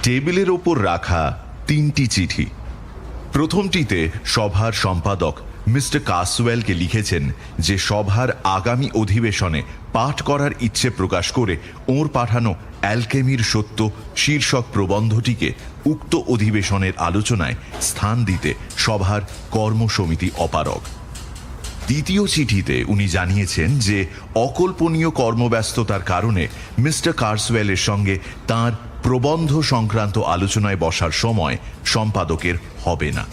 টেবিলের ওপর রাখা 3টি চিঠি। প্রথমটিতে সভার সম্পাদক মিস্টার কাসওয়েলকে লিখেছেন যে সভার আগামী অধিবেশনে পাঠ করার ইচ্ছে প্রকাশ করে ওর পাঠানো অ্যালকেমির সত্য শীর্ষক প্রবন্ধটিকে উক্ত অধিবেশনের আলোচনায় স্থান দিতে সভার কর্মসমিতি অপারগ। দ্বিতীয় চিঠিতে উনি জানিয়েছেন যে অকল্পনীয় কর্মব্যস্ততার কারণে মিস্টার কাসওয়েলের সঙ্গে তার প্রবন্ধ সংক্রান্ত আলোচনায় বসার সময় সম্পাদকের হবে না।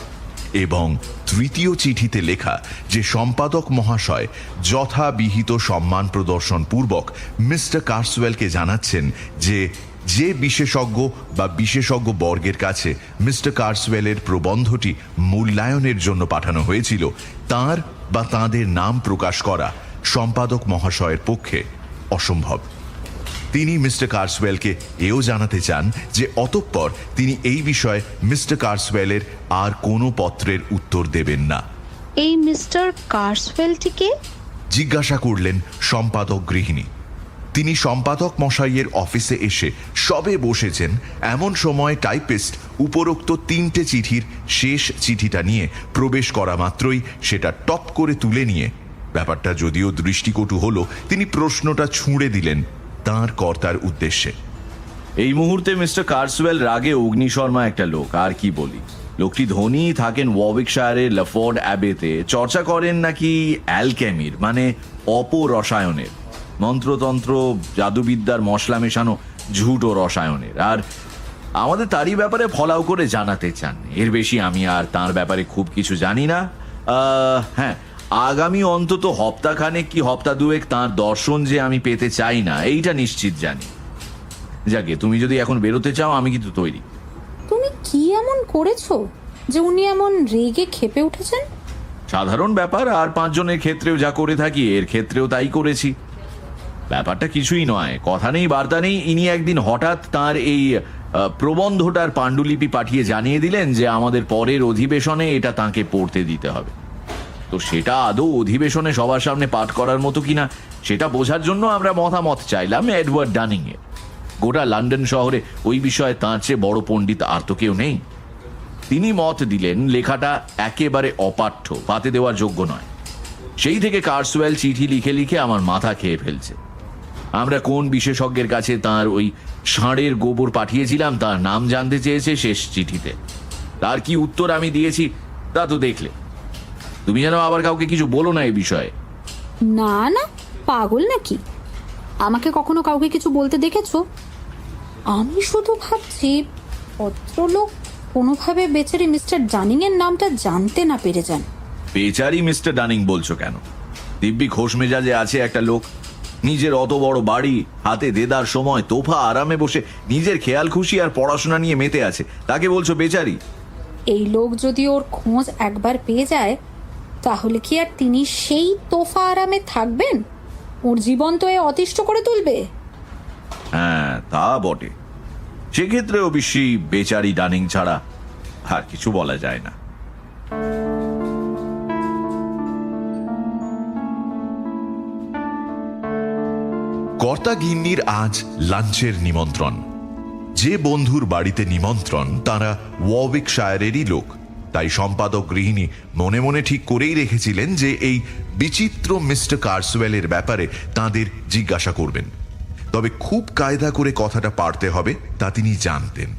এবং তৃতীয় চিঠিতে লেখা যে সম্পাদক মহাশয় যথাবিহিত সম্মান প্রদর্শন পূর্বক মিস্টার কাসওয়েলকে জানাচ্ছেন যে বিশেষজ্ঞ বা বিশেষজ্ঞ বর্গের কাছে মিস্টার কাসওয়েলের প্রবন্ধটি মূল্যায়নের জন্য পাঠানো হয়েছিল তার বা তাঁদের নাম প্রকাশ করা সম্পাদক মহাশয়ের পক্ষে অসম্ভব। তিনি মিস্টার কাসওয়েলকে এও জানাতে চান যে অতঃপর তিনি এই বিষয়ে মিস্টার কাসওয়েলের আর কোনো পত্রের উত্তর দেবেন না। এই মিস্টার কাসওয়েলটিকে জিজ্ঞাসা করলেন সম্পাদক গৃহিণী। তিনি সম্পাদক মশাইয়ের অফিসে এসে সবে বসেছেন এমন সময় টাইপিস্ট উপরোক্ত 3টে চিঠির শেষ চিঠিটা নিয়ে প্রবেশ করা মাত্রই সেটা টপ করে তুলে নিয়ে, ব্যাপারটা যদিও দৃষ্টিকটু হলো, তিনি প্রশ্নটা ছুঁড়ে দিলেন তাঁর কর্তার উদ্দেশ্যে। এই মুহূর্তে মিস্টার কাসওয়েল রাগে অগ্নিশর্মা একটা লোক, আর কি বলি। লোকটি ধনী, থাকেন ওয়ারউইকশায়ারের লাফোর্ড অ্যাবেতে, চর্চা করেন নাকি অ্যালকেমির মানে অপরসায়নের, মন্ত্রতন্ত্র জাদুবিদ্যার মশলা মেশানো ঝুটো রসায়নের, আর আমাদের তারই ব্যাপারে ফলাও করে জানাতে চান। এর বেশি আমি আর তার ব্যাপারে খুব কিছু জানি না। হ্যাঁ, আগামী অন্তত হপ্তাখানেক কি হপ্তা দুয়েক তাঁর দর্শন যে আমি পেতে চাই না এইটা নিশ্চিত জানি। যাকে তুমি যদি এখন বেরোতে চাও আমি কিন্তু তৈরি। তুমি কি এমন করেছো যে উনি এমন রেগে ক্ষেপে উঠেছেন? সাধারণ ব্যাপার, আর 5 জনের ক্ষেত্রেও যা করে থাকি এর ক্ষেত্রেও তাই করেছি। ব্যাপারটা কিছুই নয়, কথা নেই বার্তা নেই, ইনি একদিন হঠাৎ তার এই প্রবন্ধটার পাণ্ডুলিপি পাঠিয়ে জানিয়ে দিলেন যে আমাদের পরের অধিবেশনে এটা তাঁকে পড়তে দিতে হবে। তো সেটা আদৌ অধিবেশনে সবার সামনে পাঠ করার মতো কিনা সেটা বোঝার জন্য আমরা মতামত চাইলাম এডওয়ার্ড ডানিং এর। গোটা লন্ডন শহরে ওই বিষয়ে তাঁর চেয়ে বড় পণ্ডিত আর তো কেউ নেই। তিনি মত দিলেন লেখাটা একেবারে অপাঠ্য, পাতে দেওয়ার যোগ্য নয়। সেই থেকে কাসওয়েল চিঠি লিখে লিখে আমার মাথা খেয়ে ফেলছে। আমরা কোন বিশেষজ্ঞের কাছে তার ওই ষাঁড়ের গোবর পাঠিয়েছিলাম তার নাম জানতে চেয়েছে শেষ চিঠিতে। তার কি উত্তর আমি দিয়েছি তা তো দেখলে। তুমি যেন আবার কাউকে কিছু বলো না এই বিষয়ে। না না, পাগল নাকি? আমাকে কখনো কাউকে কিছু বলতে দেখেছো? আমি শুধু ভাবছি ভদ্রলোক কোনোভাবে বেচারি মিস্টার ডানিং এর নামটা জানতে না পেরে যান। বেচারি মিস্টার ডানিং বলছো কেন? দিব্যি খোশ মেজাজে আছে একটা লোক, নিজের অত বড় বাড়ি, হাতে দেদার সময় তোফা আরামে বসে নিজের খেয়াল খুশি আর পড়াশোনা নিয়ে মেতে আছে, তাকে বলছো বেচারি? এই লোক যদি ওর খোঁজ একবার পেয়ে যায় তাহলে কি আর তিনি সেই তোফা আরামে থাকবেন? ওর জীবন তো এ অতিষ্ঠ করে তুলবে। হ্যাঁ তা বটে, সেক্ষেত্রে অবশ্যই বেচারি ডানিং ছাড়া আর কিছু বলা যায় না। কর্তা গিন্নির আজ লাঞ্চের নিমন্ত্রণ। যে বন্ধুর বাড়িতে নিমন্ত্রণ তারা ওয়ারউইকশায়ারেরই লোক, তাই সম্পাদক গৃহিণী মনে মনে ঠিক করেই রেখেছিলেন যে এই বিচিত্র মিস্টার কাসওয়েলের ব্যাপারে তাদের জিজ্ঞাসা করবেন। তবে খুব কায়দা করে কথাটা পারতে হবে তা তিনি জানতেন,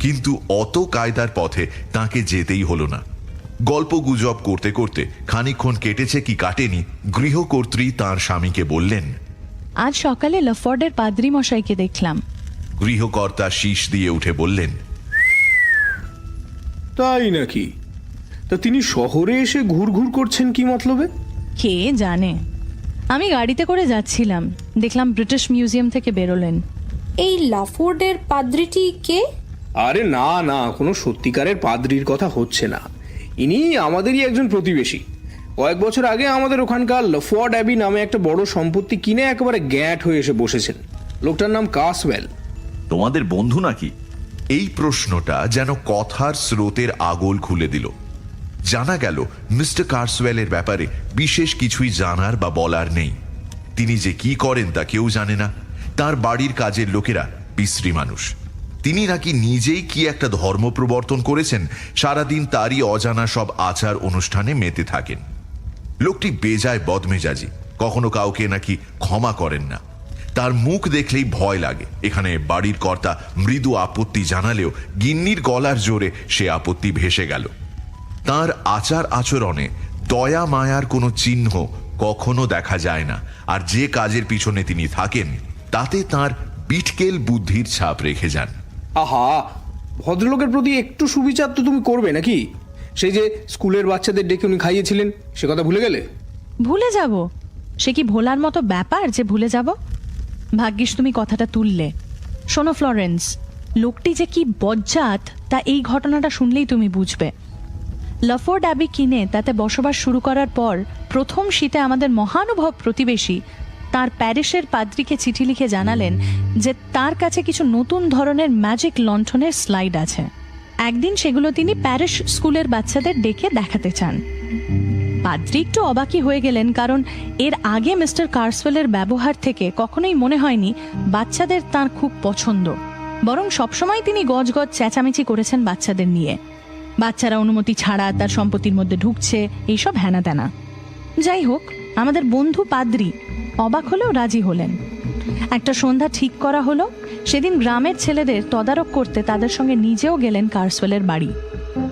কিন্তু অত কায়দার পথে তাকে যেতেই হলো না। গল্প গুজব করতে করতে খানিকক্ষণ কেটেছে কি কাটেনি, গৃহকর্ত্রী তাঁর স্বামীকে বললেন, আজ সকালে লাফোর্ডের পাদ্রী মশাইকে দেখলাম। গৃহকর্তা শীষ দিয়ে উঠে বললেন, তাই নাকি? তা তিনি শহরে এসে ঘুরঘুর করছেন কি মতলবে? কে জানে। আমি গাড়িতে করে যাচ্ছিলাম, দেখলাম ব্রিটিশ মিউজিয়াম থেকে বেরোলেন। এই লাফোর্ডের পাদ্রিটি কে? আরে না না, কোনো সত্যিকারের পাদ্রির কথা হচ্ছে না। ইনি আমাদেরই একজন প্রতিবেশী। কয়েক বছর আগে আমাদের ওখানকার লাফোর্ড অ্যাবি নামে একটা বড় সম্পত্তি কিনে একেবারে গ্যাট হয়ে এসে বসেছেন। লোকটার নাম কাসওয়েল। তোমাদের বন্ধু নাকি? এই প্রশ্নটা যেন কথার স্রোতের আগল খুলে দিল। জানা গেল মিস্টার কাসওয়েলের ব্যাপারে বিশেষ কিছুই জানার বা বলার নেই। তিনি যে কি করেন তা কেউ জানে না। তার বাড়ির কাজের লোকেরা বিশ্রী মানুষ। তিনি নাকি নিজেই কি একটা ধর্ম প্রবর্তন করেছেন, সারাদিন তারই অজানা সব আচার অনুষ্ঠানে মেতে থাকেন। লোকটি বেজায় বদমেজাজি, কখনো কাউকে নাকি ক্ষমা করেন না। তার মুখ দেখলেই ভয় লাগে। এখানে বাড়ির কর্তা মৃদু আপত্তি জানালেও গিন্নির গলার জোরে সে আপত্তি ভেসে গেল। তার আচার আচরণে দয়া মায়ার কোনো চিহ্ন কখনো দেখা যায় না, আর যে কাজের পিছনে তিনি থাকেন তাতে তার বিটকেল বুদ্ধির ছাপ রেখে যান। আহা, ভদ্রলোকের প্রতি একটু সুবিচার তো তুমি করবে নাকি? সেই যে স্কুলের বাচ্চাদের ডেকে উনি খাইয়েছিলেন, সে কথা ভুলে গেলে? ভুলে যাব? সে কি ভোলার মতো ব্যাপার যে ভুলে যাব? ভাগ্যিস তুমি কথাটা তুললে। শোনো ফ্লোরেন্স, লোকটি যে কি বজ্জাত তা এই ঘটনাটা শুনলেই তুমি বুঝবে। লাফোর্ড অ্যাবি কিনে তাতে বসবাস শুরু করার পর প্রথম শীতে আমাদের মহানুভব প্রতিবেশী তার প্যারিসের পাদ্রীকে চিঠি লিখে জানালেন যে তার কাছে কিছু নতুন ধরনের ম্যাজিক লণ্ঠনের স্লাইড আছে। একদিন সেগুলো তিনি প্যারিস স্কুলের বাচ্চাদের ডেকে দেখাতে চান। পাদ্রী একটু অবাকই হয়ে গেলেন, কারণ এর আগে মিস্টার কার্সওয়েলের ব্যবহার থেকে কখনোই মনে হয়নি বাচ্চাদের তার খুব পছন্দ। বরং সবসময় তিনি গজগজ চেঁচামেচি করেছেন বাচ্চাদের নিয়ে। বাচ্চারা অনুমতি ছাড়া তার সম্পত্তির মধ্যে ঢুকছে, এইসব হ্যানা ত্যানা। যাই হোক, আমাদের বন্ধু পাদ্রী অবাক হলেও রাজি হলেন। একটা সন্ধ্যা ঠিক করা হলো। সেদিন গ্রামের ছেলেদের তদারক করতে তাদের সঙ্গে নিজেও গেলেন কার্সওয়েলের বাড়ি।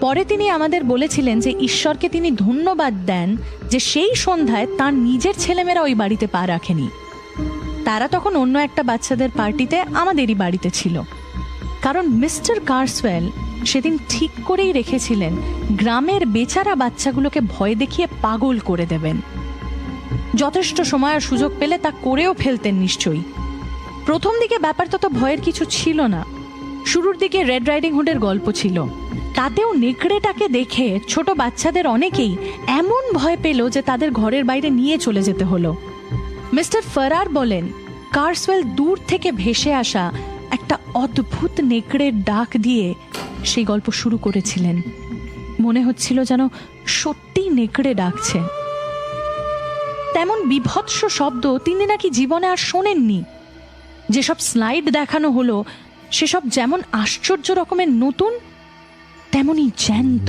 পরে তিনি আমাদের বলেছিলেন যে ঈশ্বরকে তিনি ধন্যবাদ দেন যে সেই সন্ধ্যায় তার নিজের ছেলেমেয়েরা ওই বাড়িতে পা রাখেনি। তারা তখন অন্য একটা বাচ্চাদের পার্টিতে আমাদেরই বাড়িতে ছিল। কারণ মিস্টার কার্সওয়েল সেদিন ঠিক করেই রেখেছিলেন গ্রামের বেচারা বাচ্চাগুলোকে ভয় দেখিয়ে পাগল করে দেবেন। যথেষ্ট সময় আর সুযোগ পেলে তা করেও ফেলতেন নিশ্চয়ই। প্রথম দিকে ব্যাপারটা তো ভয়ের কিছু ছিল না। শুরুর দিকে রেড রাইডিং হুডের গল্প ছিল, তাতেও নেকড়েটাকে দেখে ছোট বাচ্চাদের অনেকেই এমন ভয় পেল যে তাদের ঘরের বাইরে নিয়ে চলে যেতে হলো। মিস্টার ফারার বলেন কার্সওয়েল দূর থেকে ভেসে আসা একটা অদ্ভুত নেকড়ের ডাক দিয়ে সেই গল্প শুরু করেছিলেন। মনে হচ্ছিল যেন সত্যি নেকড়ে ডাকছে। তেমন বিভৎস শব্দ তিনি নাকি জীবনে আর শোনেননি। যেসব স্লাইড দেখানো হলো সেসব যেমন আশ্চর্য রকমের নতুন, তেমনি জ্যান্ত।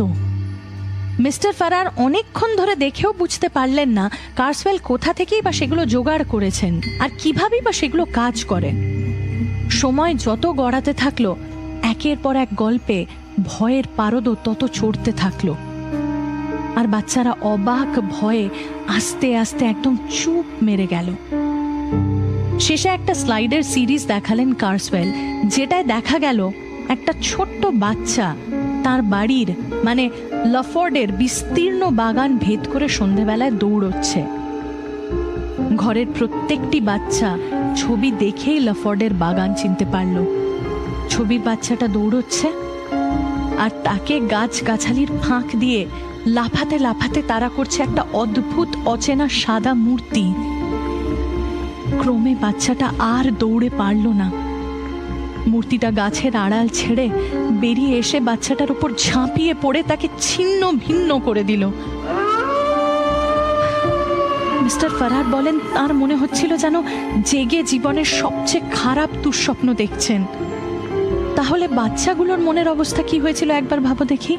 মিস্টার ফারার অনেকক্ষণ ধরে দেখেও বুঝতে পারলেন না কার্সওয়েল কোথা থেকেই বা সেগুলো জোগাড় করেছেন আর কিভাবেই বা সেগুলো কাজ করে। সময় যত গড়াতে থাকলো, একের পর এক গল্পে ভয়ের পারদও তত চড়তে থাকলো। আর বাচ্চারা অবাক ভয়ে আস্তে আস্তে একদম চুপ মেরে গেল। শেষে একটা স্লাইডের সিরিজ দেখালেন কার্সওয়েল, যেটায় দেখা গেল একটা ছোট্ট বাচ্চা তার বাড়ির মানে লাফোর্ডের বিস্তীর্ণ বাগান ভেদ করে সন্ধেবেলায় দৌড়চ্ছে। ঘরের প্রত্যেকটি বাচ্চা ছবি দেখেই লাফোর্ডের বাগান চিনতে পারল। ছবির বাচ্চাটা দৌড়চ্ছে আর তাকে গাছগাছালির ফাঁক দিয়ে লাফাতে লাফাতে তারা করছে একটা অদ্ভুত অচেনা সাদা মূর্তি। ক্রমে বাচ্চাটা আর দৌড়ে পারল না। মূর্তিটা গাছের আড়াল ছেড়ে বেরিয়ে এসে বাচ্চাটার উপর ঝাঁপিয়ে পড়ে তাকে ছিন্ন ভিন্ন করে দিল। মিস্টার ফারার বলেন তার মনে হচ্ছিল যেন জেগে জীবনের সবচেয়ে খারাপ দুঃস্বপ্ন দেখছেন। তাহলে বাচ্চাগুলোর মনের অবস্থা কি হয়েছিল একবার ভাবো দেখি।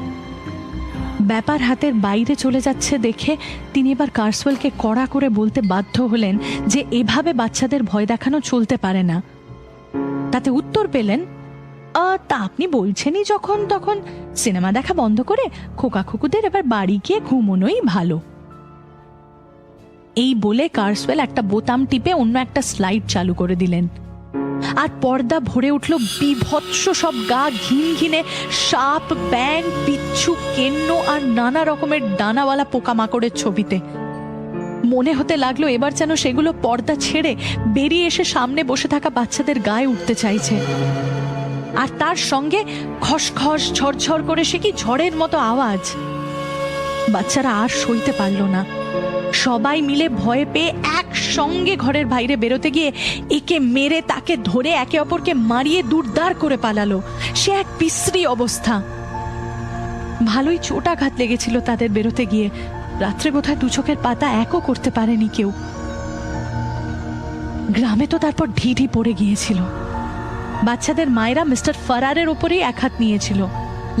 ব্যাপার হাতের বাইরে চলে যাচ্ছে দেখে তিনি এবার কার্সওয়েলকে কড়া করে বলতে বাধ্য হলেন যে এভাবে বাচ্চাদের ভয় দেখানো চলতে পারে না। তাতে উত্তর পেলেন, তা আপনি বলছেনই যখন, তখন সিনেমা দেখা বন্ধ করে খোকা খুকুদের এবার বাড়ি গিয়ে ঘুমোনোই ভালো। এই বলে কার্সওয়েল একটা বোতাম টিপে অন্য একটা স্লাইড চালু করে দিলেন। আর পর্দা ভরে উঠল বিভৎস সব গা ঘিনঘিনে সাপ, ব্যাঙ, বিচ্ছু, কেন্ন আর নানা রকমের ডানাওয়ালা পোকামাকড়ের ছবিতে। মনে হতে লাগলো এবার যেন সেগুলো পর্দা ছেড়ে বেরিয়ে এসে সামনে বসে থাকা বাচ্চাদের গায়ে উঠতে চাইছে। আর তার সঙ্গে খসখস ঝরঝর করে সে কি ঝড়ের মতো আওয়াজ। বাচ্চারা আর সইতে পারল না। সবাই মিলে ভয় পেয়ে একসঙ্গে ঘরের বাইরে বেরোতে গিয়ে একে মেরে তাকে ধরে একে অপরকে মারিয়ে দুরদার করে পালালো। সে এক বিশ্রী অবস্থা। ভালোই চোটাঘাত লেগেছিল তাদের বেরোতে গিয়ে। রাত্রে বোধহয় দু চোখের পাতা একও করতে পারেনি কেউ। গ্রামে তো তারপর ঢিঢি পড়ে গিয়েছিল। বাচ্চাদের মায়েরা মিস্টার ফারারের ওপরেই এক হাত নিয়েছিল।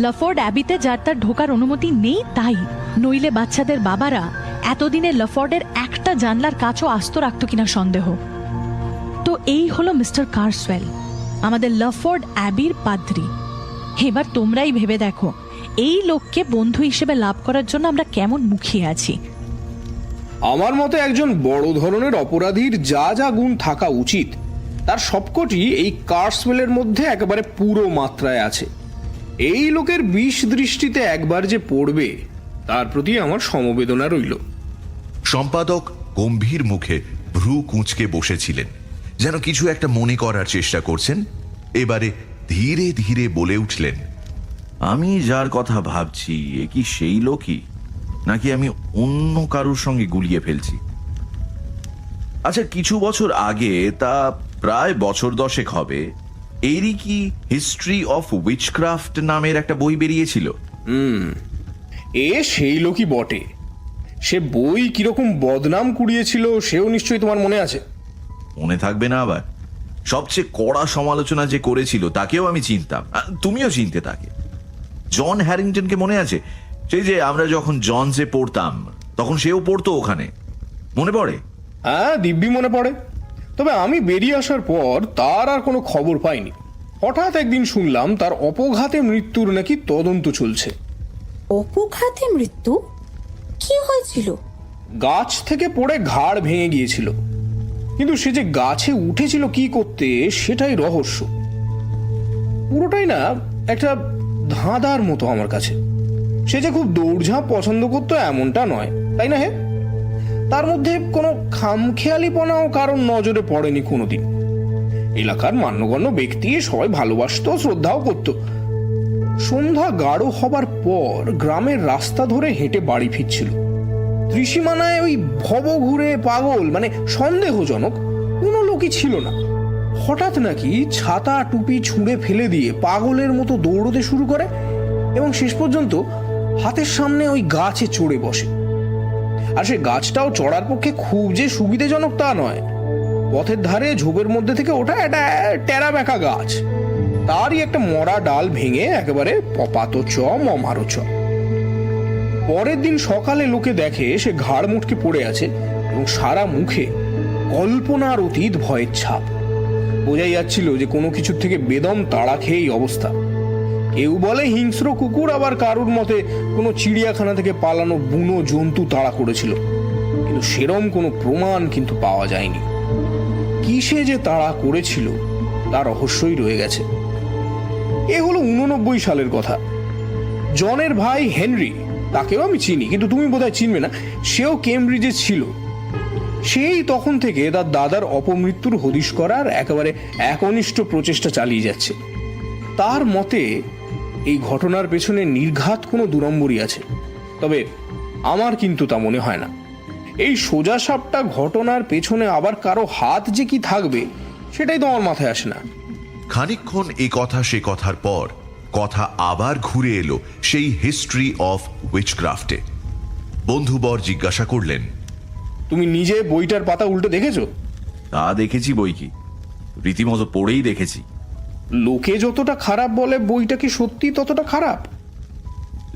লাফোর্ড অ্যাবিতে যার তার ঢোকার অনুমতি নেই তাই, নইলে বাচ্চাদের বাবারা এতদিনে লাফোর্ডের একটা জানলার কাছও আস্ত রাখত কিনা সন্দেহ। তো এই হলো মিস্টার কার্সওয়েল, আমাদের লাফোর্ড অ্যাবির পাদ্রী। এবার তোমরাই ভেবে দেখো এই লোককে বন্ধু হিসেবে লাভ করার জন্য আমরা কেমন মুখিয়ে আছি। আমার মতে একজন বড় ধরনের অপরাধীর যা যা গুণ থাকা উচিত তার সবকটি এই কার্সওয়েলের মধ্যে একেবারে পুরো মাত্রায় আছে। এই লোকের বিষ দৃষ্টিতে একবার যে পড়বে তার প্রতি আমার সমবেদনা রইল। সম্পাদক গম্ভীর মুখে ভ্রু কুঁচকে বসেছিলেন, যেন কিছু একটা মনে করার চেষ্টা করছেন। এবারে ধীরে ধীরে বলে উঠলেন, আমি যার কথা ভাবছি এ কি সেই লোকই, নাকি আমি অন্য কারুর সঙ্গে গুলিয়ে ফেলছি? আচ্ছা, কিছু বছর আগে, তা প্রায় বছর 10 হবে, এরই কি হিস্ট্রি অফ উইচক্রাফট নামের একটা বই বেরিয়েছিল? এ সেই লোকই বটে। সে বই কিরকম বদনাম কুড়িয়েছিল সেও নিশ্চয়ই তোমার মনে আছে। মনে থাকবে না আবার? সবচেয়ে কড়া সমালোচনা যে করেছিল তাকেও আমি চিনতাম, তুমিও চিনতে তাকে। জন হ্যারিংটনকে মনে আছে? সেই যে আমরা যখন জনসে পড়তাম তখন সেও পড়তো ওখানে, মনে পড়ে? হ্যাঁ, দিব্যি মনে পড়ে। তবে আমি বেরিয়ে আসার পর তার আর কোনো খবর পাইনি। হঠাৎ একদিন শুনলাম তার অপঘাতে মৃত্যুর নাকি তদন্ত চলছে। অপঘাতে মৃত্যু? কি হয়েছিল? গাছ থেকে পড়ে ঘাড় ভেঙে গিয়েছিল, কিন্তু সে যে গাছে উঠেছিল কি করতে সেটাই রহস্য। পুরোটাই না একটা ধাঁধার মতো আমার কাছে। সে যে খুব দৌড়ঝাঁপ পছন্দ করতো এমনটা নয়, তাই না? হে, তার মধ্যে কোনো খামখেয়ালিপনাও কারণ নজরে পড়েনি কোনোদিন। এলাকার মান্যগণ্য ব্যক্তি সবাই ভালোবাসতো, শ্রদ্ধাও করত। সন্ধ্যা গাঢ় হবার পর গ্রামের রাস্তা ধরে হেঁটে বাড়ি ফিরছিল। ত্রিসীমানায় ওই ভব ঘুরে পাগল, মানে সন্দেহজনক কোনো লোকই ছিল না। হঠাৎ নাকি ছাতা টুপি ছুঁড়ে ফেলে দিয়ে পাগলের মতো দৌড়তে শুরু করে এবং শেষ পর্যন্ত হাতের সামনে ওই গাছে চড়ে বসে। আর সে গাছটাও চড়ার পক্ষে খুব যে সুবিধাজনক তা নয়। পথের ধারে ঝোপের মধ্যে থেকে ওঠা একটা টেরা বেঁকা গাছ, তারই একটা মরা ডাল ভেঙে একেবারে পপাত চ মমারো চ। পরের দিন সকালে লোকে দেখে সে ঘাড় মুটকে পড়ে আছে এবং সারা মুখে কল্পনার অতীত ভয়ের ছাপ। বোঝাই যাচ্ছিল যে কোনো কিছুর থেকে বেদম তাড়া খেয়েই অবস্থা। কেউ বলে হিংস্র কুকুর, আবার কারুর মতে কোনো চিড়িয়াখানা থেকে পালানো বুনো জন্তু তাড়া করেছিল, কিন্তু সেরম কোনো প্রমাণ কিন্তু পাওয়া যায়নি। কিসে যে তাড়া করেছিল তার রহস্যই রয়ে গেছে। এ হলো 89 সালের কথা। জনের ভাই হেনরি, তাকেও আমি চিনি, কিন্তু তুমি বোধহয় চিনবে না, সেও কেমব্রিজে ছিল। সেই তখন থেকে তার দাদার অপমৃত্যুর হদিশ করার একেবারে একনিষ্ঠ প্রচেষ্টা চালিয়ে যাচ্ছে। তার মতে এই ঘটনার পেছনে নির্ঘাত কোনো দুরম্বরই আছে, তবে আমার কিন্তু তা মনে হয় না। এই সোজা সাপটা ঘটনার পেছনে আবার কারো হাত যে কি থাকবে সেটাই তো আমার মাথায় আসে না। খানিকক্ষণ এ কথা সে কথার পর কথা আবার ঘুরে এলো সেই হিস্ট্রি অফ উইচক্রাফটে। বন্ধুবর জিজ্ঞাসা করলেন, তুমি নিজে বইটার পাতা উল্টে দেখেছো? তা দেখেছি, বই কি রীতিমতো পড়েই দেখেছি। লোকে যতটা খারাপ বলে বইটা কি সত্যি ততটা খারাপ?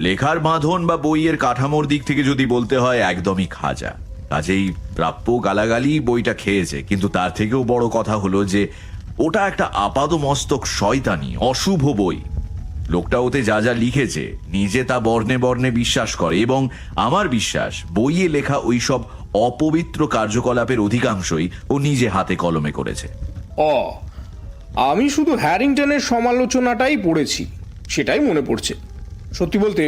লেখার বাঁধন বা বইয়ের কাঠামোর দিক থেকে যদি বলতে হয় একদমই খাজা। কাজেই প্রাপ্য গালাগালি বইটা খেয়েছে, কিন্তু তার থেকেও বড় কথা হলো যে ওটা একটা আপাদমস্তক শয়তানি অশুভ বই। লোকটা ওতে যা যা লিখেছে নিজে তা বর্ণে বর্ণে বিশ্বাস করে, এবং আমার বিশ্বাস বইয়ে লেখা ওইসব অপবিত্র কার্যকলাপের অধিকাংশই ও নিজে হাতে কলমে করেছে। আমি শুধু হ্যারিংটনের সমালোচনাটাই পড়েছি, সেটাই মনে পড়ছে। সত্যি বলতে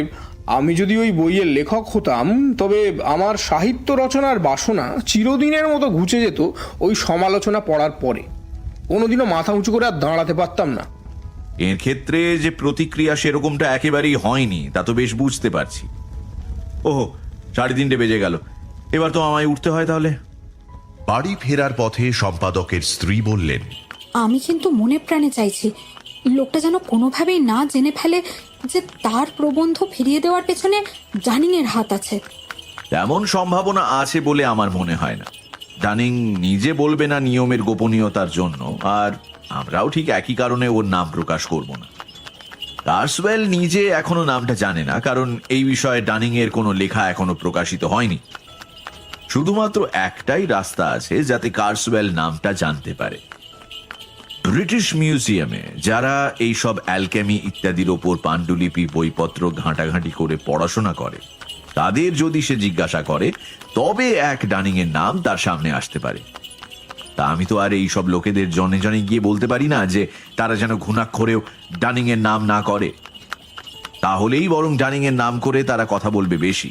আমি যদি ওই বইয়ের লেখক হতাম তবে আমার সাহিত্য রচনার বাসনা চিরদিনের মতো ঘুচে যেত ওই সমালোচনা পড়ার পরে। কোনোদিনও মাথা উঁচু করে আর দাঁড়াতে পারতাম না। এর ক্ষেত্রে যে প্রতিক্রিয়া সেরকমটা একেবারেই হয়নি তা তো বেশ বুঝতে পারছি। ওহো, 3:30 বেজে গেল, এবার তো আমায় উঠতে হয় তাহলে। বাড়ি ফেরার পথে সম্পাদকের স্ত্রী বললেন, আমি কিন্তু মনে প্রাণে চাইছি লোকটা যেন কোনোভাবেই না জেনে ফেলে যে তার প্রবন্ধ ফিরিয়ে দেওয়ার পেছনে জানিংয়ের হাত আছে। তেমন সম্ভাবনা আছে বলে আমার মনে হয় না। ডানিং নিজে বলবে না নিয়মের গোপনীয়তার জন্য, আর আমরাও ঠিক একই কারণে ওর নাম প্রকাশ করব না। কার্সওয়েল নিজে এখনো নামটা জানে না, কারণ এই বিষয়ে ডানিং এর কোনো লেখা এখনো প্রকাশিত হয়নি। শুধুমাত্র একটাই রাস্তা আছে যাতে কার্সওয়েল নামটা জানতে পারে। ব্রিটিশ মিউজিয়ামে যারা এই সব অ্যালকেমি ইত্যাদির ওপর পাণ্ডুলিপি বইপত্র ঘাঁটাঘাঁটি করে পড়াশোনা করে, তাদের যদি সে জিজ্ঞাসা করে তবে এক ডানিং এর নাম তার সামনে আসতে পারে। তা আমি তো আর এই সব লোকেদের জনে জনে গিয়ে বলতে পারি না যে তারা যেন ঘুণাক্ষরেও ডানিং এর নাম না করে। তাহলেই বরং ডানিং এর নাম করে তারা কথা বলবে বেশি।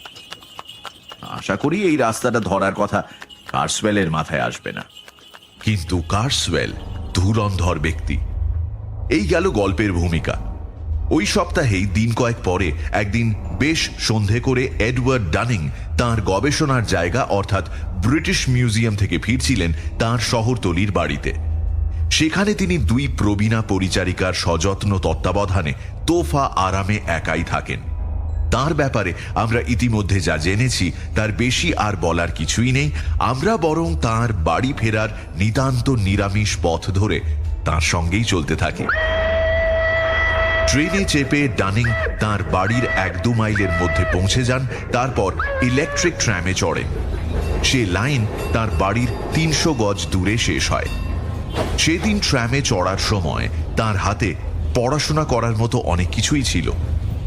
আশা করি এই রাস্তাটা ধরার কথা কার্সওয়েলের মাথায় আসবে না। কিন্তু কার্সওয়েল ধুরন্ধর ব্যক্তি। এই গেল গল্পের ভূমিকা। ওই সপ্তাহেই দিন কয়েক পরে একদিন বেশ সন্ধে করে এডওয়ার্ড ডানিং তাঁর গবেষণার জায়গা অর্থাৎ ব্রিটিশ মিউজিয়াম থেকে ফিরছিলেন তাঁর শহরতলির বাড়িতে। সেখানে তিনি দুই প্রবীণা পরিচারিকার সযত্ন তত্ত্বাবধানে তোফা আরামে একাই থাকেন। তার ব্যাপারে আমরা ইতিমধ্যে যা জেনেছি তার বেশি আর বলার কিছুই নেই। আমরা বরং তার বাড়ি ফেরার নিতান্ত নিরামিষ পথ ধরে তার সঙ্গেই চলতে থাকি। ট্রেনে চেপে ডানিং তার বাড়ির 1-2 মাইলের মধ্যে পৌঁছে যান, তারপর ইলেকট্রিক ট্র্যামে চড়েন। সে লাইন তার বাড়ির 300 গজ দূরে শেষ হয়। সেদিন ট্র্যামে চড়ার সময় তার হাতে পড়াশোনা করার মতো অনেক কিছুই ছিল,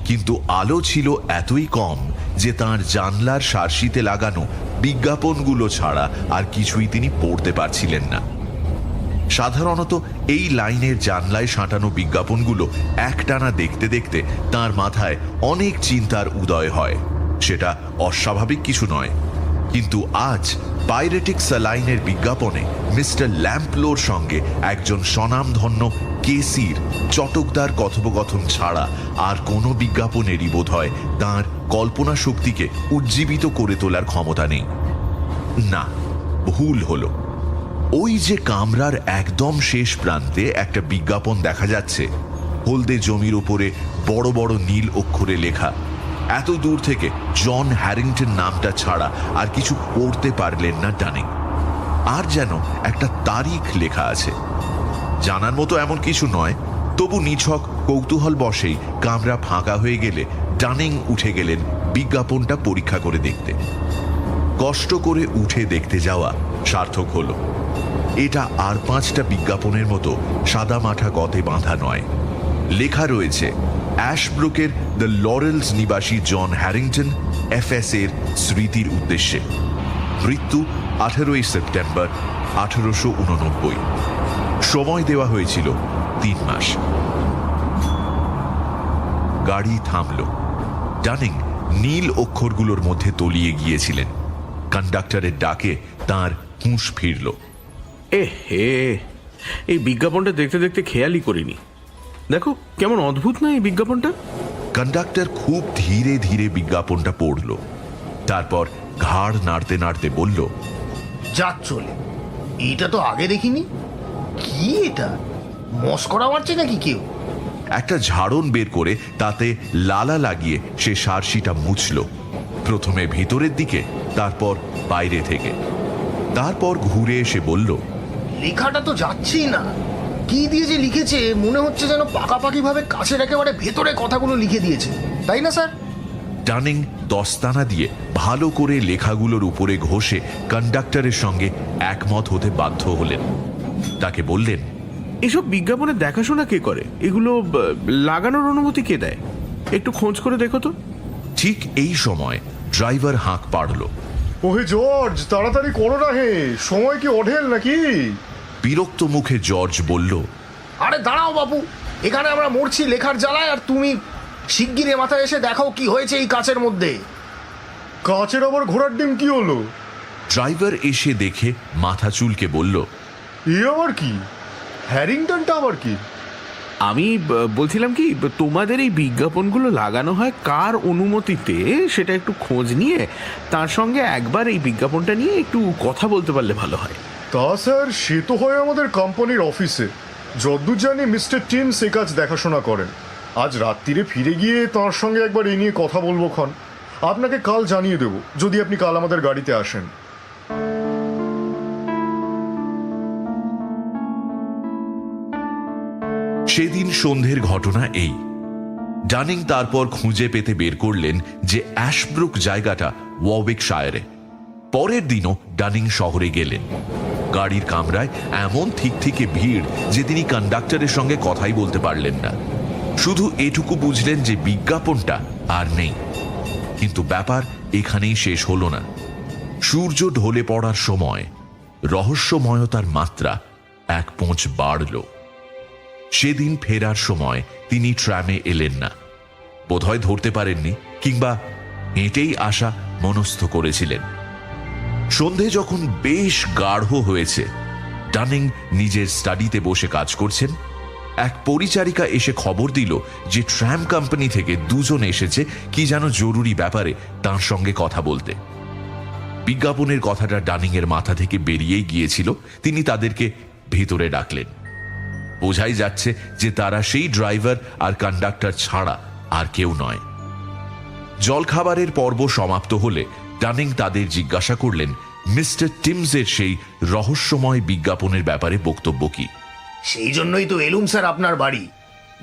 কিন্তু আলো ছিল এতই কম যে তার জানলার সার্সিতে লাগানো বিজ্ঞাপনগুলো ছাড়া আর কিছুই তিনি পড়তে পারছিলেন না। সাধারণত এই লাইনের জানলায় সাঁটানো বিজ্ঞাপনগুলো একটানা দেখতে দেখতে তার মাথায় অনেক চিন্তার উদয় হয়। সেটা অস্বাভাবিক কিছু নয়, কিন্তু আজ পাইরেটিক স্যালাইনের বিজ্ঞাপনে মিস্টার ল্যাম্পলোর সঙ্গে একজন স্বনামধন্য কেসির চটকদার কথোপকথন ছাড়া আর কোনো বিজ্ঞাপনেরই বোধহয় তাঁর কল্পনা শক্তিকে উজ্জীবিত করে তোলার ক্ষমতা নেই। না, ভুল হলো। ওই যে কামরার একদম শেষ প্রান্তে একটা বিজ্ঞাপন দেখা যাচ্ছে, হলদে জমির উপরে বড় বড় নীল অক্ষরে লেখা। এত দূর থেকে জন হ্যারিংটন নামটা ছাড়া আর কিছু পড়তে পারলেন না ডানিং। আর যেন একটা তারিখ লেখা আছে। জানার মতো এমন কিছু নয়, তবু নিছক কৌতূহল বশেই কামরা ফাঁকা হয়ে গেলে ডানিং উঠে গেলেন বিজ্ঞাপনটা পরীক্ষা করে দেখতে। কষ্ট করে উঠে দেখতে যাওয়া সার্থক হলো। এটা আর 5টা বিজ্ঞাপনের মতো সাদা মাঠা গতে বাঁধা নয়। লেখা রয়েছে অ্যাশব্রুকের দ্য লরেলস নিবাসী জন হ্যারিংটন এফএস এর স্মৃতির উদ্দেশ্যে। মৃত্যু 18ই সেপ্টেম্বর 1889। সময় দেওয়া হয়েছিল 3 মাস। গাড়ি থামল। ডানিং নীল অক্ষরগুলোর মধ্যে তলিয়ে গিয়েছিলেন। কন্ডাক্টরের ডাকে তার হুঁশ ফিরল। এই বিজ্ঞাপনটা দেখতে দেখতে খেয়ালই করিনি। দেখো কেমন অদ্ভুত না এই বিজ্ঞাপনটা। কন্ডাক্টর খুব ধীরে ধীরে বিজ্ঞাপনটা পড়ল, তারপর ঘাড় নাড়তে নাড়তে বলল, যাক চলে, এটা তো আগে দেখিনি। কি এটা, মস্করা মারছে নাকি কেউ? একটা ঝাড়ন বের করে তাতে লালা লাগিয়ে সে সার্সিটা মুছল, প্রথমে ভিতরের দিকে, তারপর বাইরে থেকে। তারপর ঘুরে এসে বলল, লেখাটা তো যাচ্ছেই না। কি দিয়ে যে লিখেছে মনে হচ্ছে যেন পাকাপাকি ভাবে কাছের একেবারে ভেতরে কথাগুলো লিখে দিয়েছে, তাই না স্যার? ডানিং দস্তানা দিয়ে ভালো করে লেখাগুলোর উপরে ঘষে কন্ডাক্টরের সঙ্গে একমত হতে বাধ্য হলেন। তাকে বললেন, এসব বিজ্ঞাপনের দেখাশোনা কে করে? এগুলো লাগানোর অনুমতি কে দেয়? একটু খোঁজ করে দেখো তো। ঠিক এই সময় ড্রাইভার হাঁক পাড়ল। ওহে জর্জ, তাড়াতাড়ি করো না হে, সময় কি অঢেল নাকি? বিরক্ত মুখে জর্জ বলল, আরে দাঁড়াও বাবু, এখানে আমরা মরছি লেখার জ্বালায়, আর তুমি শিগগিরে মাথায় এসে দেখাও কি হয়েছে এই কাচের মধ্যে। কাচের আবার ঘোড়ার ডিম কি হলো? ড্রাইভার এসে দেখে মাথা চুলকে বলল, এ আবার কি? হ্যারিংটনটা আবার কি? আমি বলছিলাম কি, তোমাদের এই বিজ্ঞাপনগুলো লাগানো হয় কার অনুমতিতে সেটা একটু খোঁজ নিয়ে তার সঙ্গে একবার এই বিজ্ঞাপনটা নিয়ে একটু কথা বলতে পারলে ভালো হয়। তা স্যার, সে তো হয় আমাদের কোম্পানির অফিসে। যদ্দূর জানি মিস্টার টিম সে কাজ দেখাশোনা করেন। আজ রাত্রিরে ফিরে গিয়ে তাঁর সঙ্গে একবার এই নিয়ে কথা বলবো ক্ষণ। আপনাকে কাল জানিয়ে দেব, যদি আপনি কাল আমাদের গাড়িতে আসেন। সেদিন সন্ধ্যের ঘটনা এই। ডানিং তারপর খুঁজে পেতে বের করলেন যে অ্যাশব্রুক জায়গাটা ওয়ারউইকশায়ারে। পরের দিনও ডানিং শহরে গেলেন। গাড়ির কামরায় এমন থিকথিকে ভিড় যে তিনি কন্ডাক্টরের সঙ্গে কথাই বলতে পারলেন না। শুধু এটুকু বুঝলেন যে বিজ্ঞাপনটা আর নেই। কিন্তু ব্যাপার এখানেই শেষ হলো না। সূর্য ঢলে পড়ার সময় রহস্যময়তার মাত্রা এক পোঁচ বাড়ল। সেদিন ফেরার সময় তিনি ট্রামে এলেন না। বোধহয় ধরতে পারেননি, কিংবা হেঁটেই আসা মনস্থ করেছিলেন। সন্ধে যখন বেশ গাঢ় হয়েছে, ডানিং নিজের স্টাডিতে বসে কাজ করছেন। এক পরিচারিকা এসে খবর দিল যে ট্রাম কোম্পানি থেকে দুজন এসেছে কি যেন জরুরি ব্যাপারে তার সঙ্গে কথা বলতে। বিজ্ঞাপনের কথাটা ডানিং এর মাথা থেকে বেরিয়েই গিয়েছিল। তিনি তাদেরকে ভেতরে ডাকলেন। বোঝাই যাচ্ছে যে তারা সেই ড্রাইভার আর কন্ডাক্টর ছাড়া আর কেউ নয়। জলখাবারের পর্ব সমাপ্ত হলে ডানিং তাদের জিজ্ঞাসা করলেন মিস্টার টিমসের সেই রহস্যময় বিজ্ঞাপনের ব্যাপারে বক্তব্য কি। সেই জন্যই তো এলুম স্যার আপনার বাড়ি।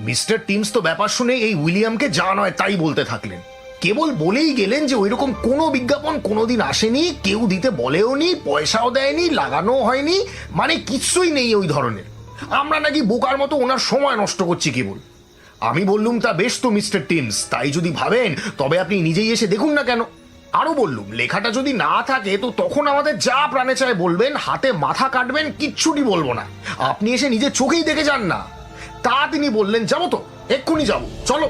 মিস্টার টিমস তো ব্যাপার শুনে এই উইলিয়ামকে যা নয় তাই বলতে থাকলেন। কেবল বলেই গেলেন যে ওইরকম কোনো বিজ্ঞাপন কোনোদিন আসেনি, কেউ দিতে বলেও নি, পয়সাও দেয়নি, লাগানো হয়নি, মানে কিছুই নেই ওই ধরনের। আমরা নাকি বোকার মতো ওনার সময় নষ্ট করছি কেবল। আমি বললুম তা বেশ তো মিস্টার টিমস, তাই যদি ভাবেন তবে আপনি নিজেই এসে দেখুন না কেন। আরো বললুম লেখাটা যদি না থাকে তো তখন আমাদের যা প্রাণে চায় বলবেন, হাতে মাথা কাটবেন, কিচ্ছুটি বলবো না। আপনি এসে নিজের চোখেই দেখে যান না। তা তিনি বললেন যাবো তো, এক্ষুনি যাবো, চলো।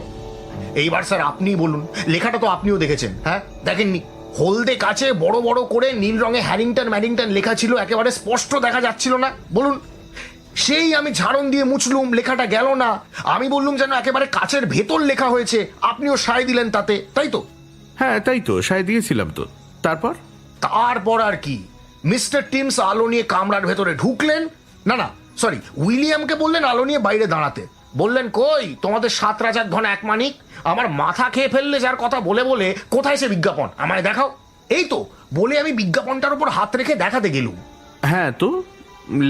এইবার স্যার আপনি বলুন, লেখাটা তো আপনিও দেখেছেন, হ্যাঁ দেখেননি? হলদে কাছে বড় বড় করে নীল রঙে হ্যারিংটন ম্যারিংটন লেখা ছিল, একেবারে স্পষ্ট দেখা যাচ্ছিল না বলুন। সেই আমি ঝাড়ন দিয়ে মুছলুম, লেখাটা গেল না। আমি বললুম যেন একেবারে কাচের ভেতর লেখা হয়েছে, আপনিও সায় দিলেন তাতে, তাই তো? হ্যাঁ তাই তো, সায় দিয়েছিলাম তো। তারপর তারপর আর কি, মিস্টার টিমস আলো নিয়ে কামরার ভেতরে ঢুকলেন। না না সরি, উইলিয়ামকে বললেন আলো নিয়ে বাইরে দাঁড়াতে। বললেন কই তোমাদের 7 রাজার ধন 1 মানিক, আমার মাথা খেয়ে ফেললে যার কথা বলে বলে, কোথায় সে বিজ্ঞাপন, আমায় দেখাও। এই তো বলে আমি বিজ্ঞাপনটার উপর হাত রেখে দেখাতে গেলুম। হ্যাঁ তো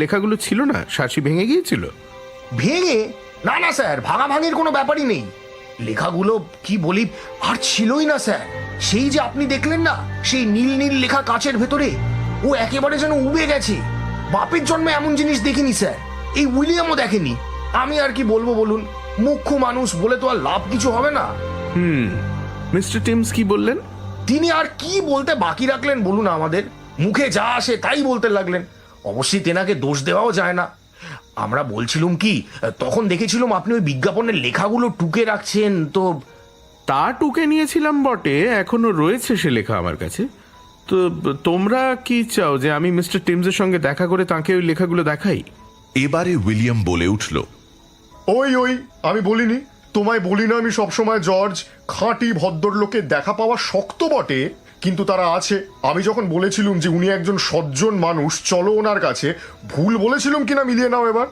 লেখাগুলো ছিল না, শাসি ভেঙে গিয়েছিল। ভেঙে? না না স্যার, ভাঙাভাঙির কোনো ব্যাপারই নেই। লেখাগুলো কি বলি আর ছিলই না স্যার। সেই যে আপনি দেখলেন না, সেই নীল নীল লেখা কাচের ভেতরে, ও একেবারে যেন উবে গেছে। বাপের জন্মে এমন জিনিস দেখিনি স্যার, এই উইলিয়ামও দেখেনি। আমি আর কি বলবো বলুন, মুখ্য মানুষ বলে তো আর লাভ কিছু হবে না। মিস্টার টিমস কি বললেন? তিনি আর কি বলতে বাকি রাখলেন বলুন আমাদের? মুখে যা আসে তাই বলতে লাগলেন। অবশ্যই তেনাকে দোষ দেওয়াও যায় না। আমরা বলছিলাম কি, তখন দেখেছিলাম আপনি ওই বিজ্ঞাপনের লেখাগুলো টুকে রাখছেন তো। তা টুকে নিয়েছিলাম বটে, এখনো রয়েছে সে লেখা আমার কাছে। তো তোমরা কি চাও যে আমি মিস্টার টিমসের সঙ্গে দেখা করে তাকে ওই লেখাগুলো দেখাই? এবারে উইলিয়াম বলে উঠল, ওই ওই আমি বলিনি তোমায়, বলি না আমি সবসময় জর্জ, খাঁটি ভদ্রলোকের দেখা পাওয়া শক্ত বটে, কিন্তু তারা আছে। আমি যখন বলেছিলুম যে উনি একজন সজ্জন মানুষ, চলো ওনার কাছে, ভুল বলেছিলুম কিনা মিলিয়ে নাও এবার।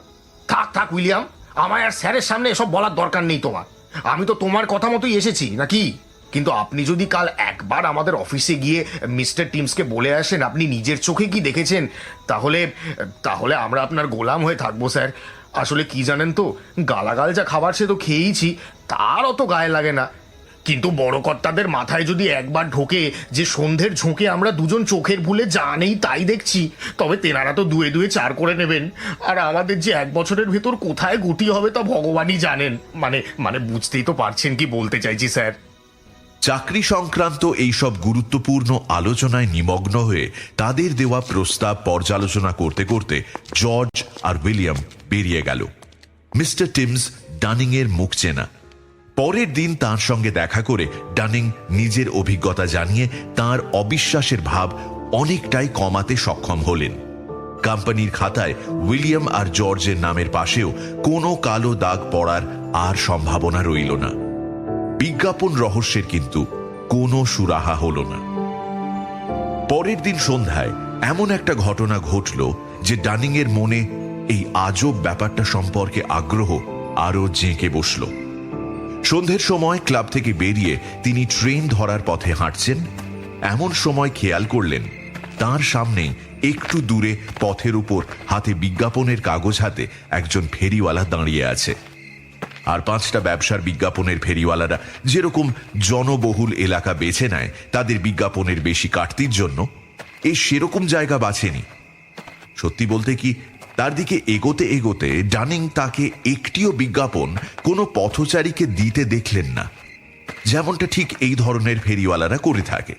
থাক থাক উইলিয়াম, আমায় আর স্যারের সামনে এসব বলার দরকার নেই তোমার। আমি তো তোমার কথা মতোই এসেছি নাকি। কিন্তু আপনি যদি কাল একবার আমাদের অফিসে গিয়ে মিস্টার টিমসকে বলে আসেন আপনি নিজের চোখে কি দেখেছেন, তাহলে তাহলে আমরা আপনার গোলাম হয়ে থাকবো স্যার। আসলে কি জানেন তো, গালাগাল যা খাবার সে তো খেয়েইছি, তার অত গায়ে লাগে না। কিন্তু বড় কর্তাদের মাথায় যদি একবার ঢোকে যে সন্ধ্যের ঝোঁকে আমরা দুজন চোখের ভুলে যা নেই তাই দেখছি, তবে তেনারা তো 2 2 4 করে নেবেন। আর আমাদের যে 1 বছরের ভেতর কোথায় গতি হবে তা ভগবানই জানেন। মানে বুঝতেই তো পারছেন কি বলতে চাইছি স্যার। চাকরি সংক্রান্ত এইসব গুরুত্বপূর্ণ আলোচনায় নিমগ্ন হয়ে তাদের দেওয়া প্রস্তাব পর্যালোচনা করতে করতে জর্জ আর উইলিয়াম বেরিয়ে গেল। মিস্টার টিমস ডানিং এর মুখ চেনা। পরের দিন তার সঙ্গে দেখা করে ডানিং নিজের অভিজ্ঞতা জানিয়ে তার অবিশ্বাসের ভাব অনেকটাই কমাতে সক্ষম হলেন। কোম্পানির খাতায় উইলিয়াম আর জর্জের নামের পাশেও কোনো কালো দাগ পড়ার আর সম্ভাবনা রইল না। বিজ্ঞাপন রহস্যের কিন্তু কোনো সুরাহা হল না। পরের দিন সন্ধ্যায় এমন একটা ঘটনা ঘটল যে ডানিং এর মনে এই আজব ব্যাপারটা সম্পর্কে আগ্রহ আরো জেঁকে বসল। সন্ধ্যের সময় ক্লাব থেকে বেরিয়ে তিনি ট্রেন ধরার পথে হাঁটছেন। এমন সময় খেয়াল করলেন তার সামনে একটু দূরে পথের উপর হাতে বিজ্ঞাপনের কাগজ হাতে একজন ফেরিওয়ালা দাঁড়িয়ে আছে। আর 5টা ব্যবসার বিজ্ঞাপনের ফেরিওয়ালারা যেরকম জনবহুল এলাকা বেছে নেয় তাদের বিজ্ঞাপনের বেশি কাটতির জন্য, এ সেরকম জায়গা বাছেনি। সত্যি বলতে কি, তার দিকে এগোতে এগোতে ডানিং তাকে একটিও বিজ্ঞাপন কোনো পথচারীকে দিতে দেখলেন না, যেমনটা ঠিক এই ধরনের ফেরিওয়ালারা করে থাকে।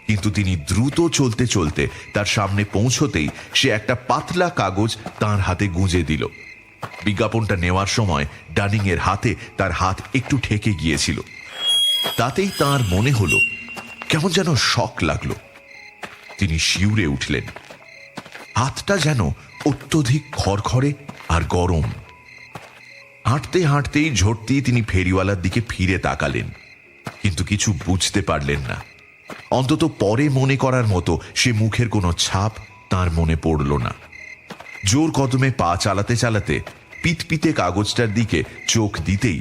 কিন্তু তিনি দ্রুত চলতে চলতে তার সামনে পৌঁছতেই সে একটা পাতলা কাগজ তার হাতে গুঁজে দিল। বিজ্ঞাপনটা নেওয়ার সময় ডানিং এর হাতে তার হাত একটু ঠেকে গিয়েছিল। তাতেই তার মনে হলো কেমন যেন শক লাগলো। তিনি শিউরে উঠলেন। হাতটা যেন অত্যধিক খড়খড়ে আর গরম। হাঁটতে হাঁটতেই ঝটতেই তিনি ফেরিওয়ালার দিকে ফিরে তাকালেন, কিন্তু কিছু বুঝতে পারলেন না। অন্তত পরে মনে করার মতো সে মুখের কোনো ছাপ তার মনে পড়ল না। জোর কদমে পা চালাতে চালাতে পিতপিতে কাগজটার দিকে চোখ দিতেই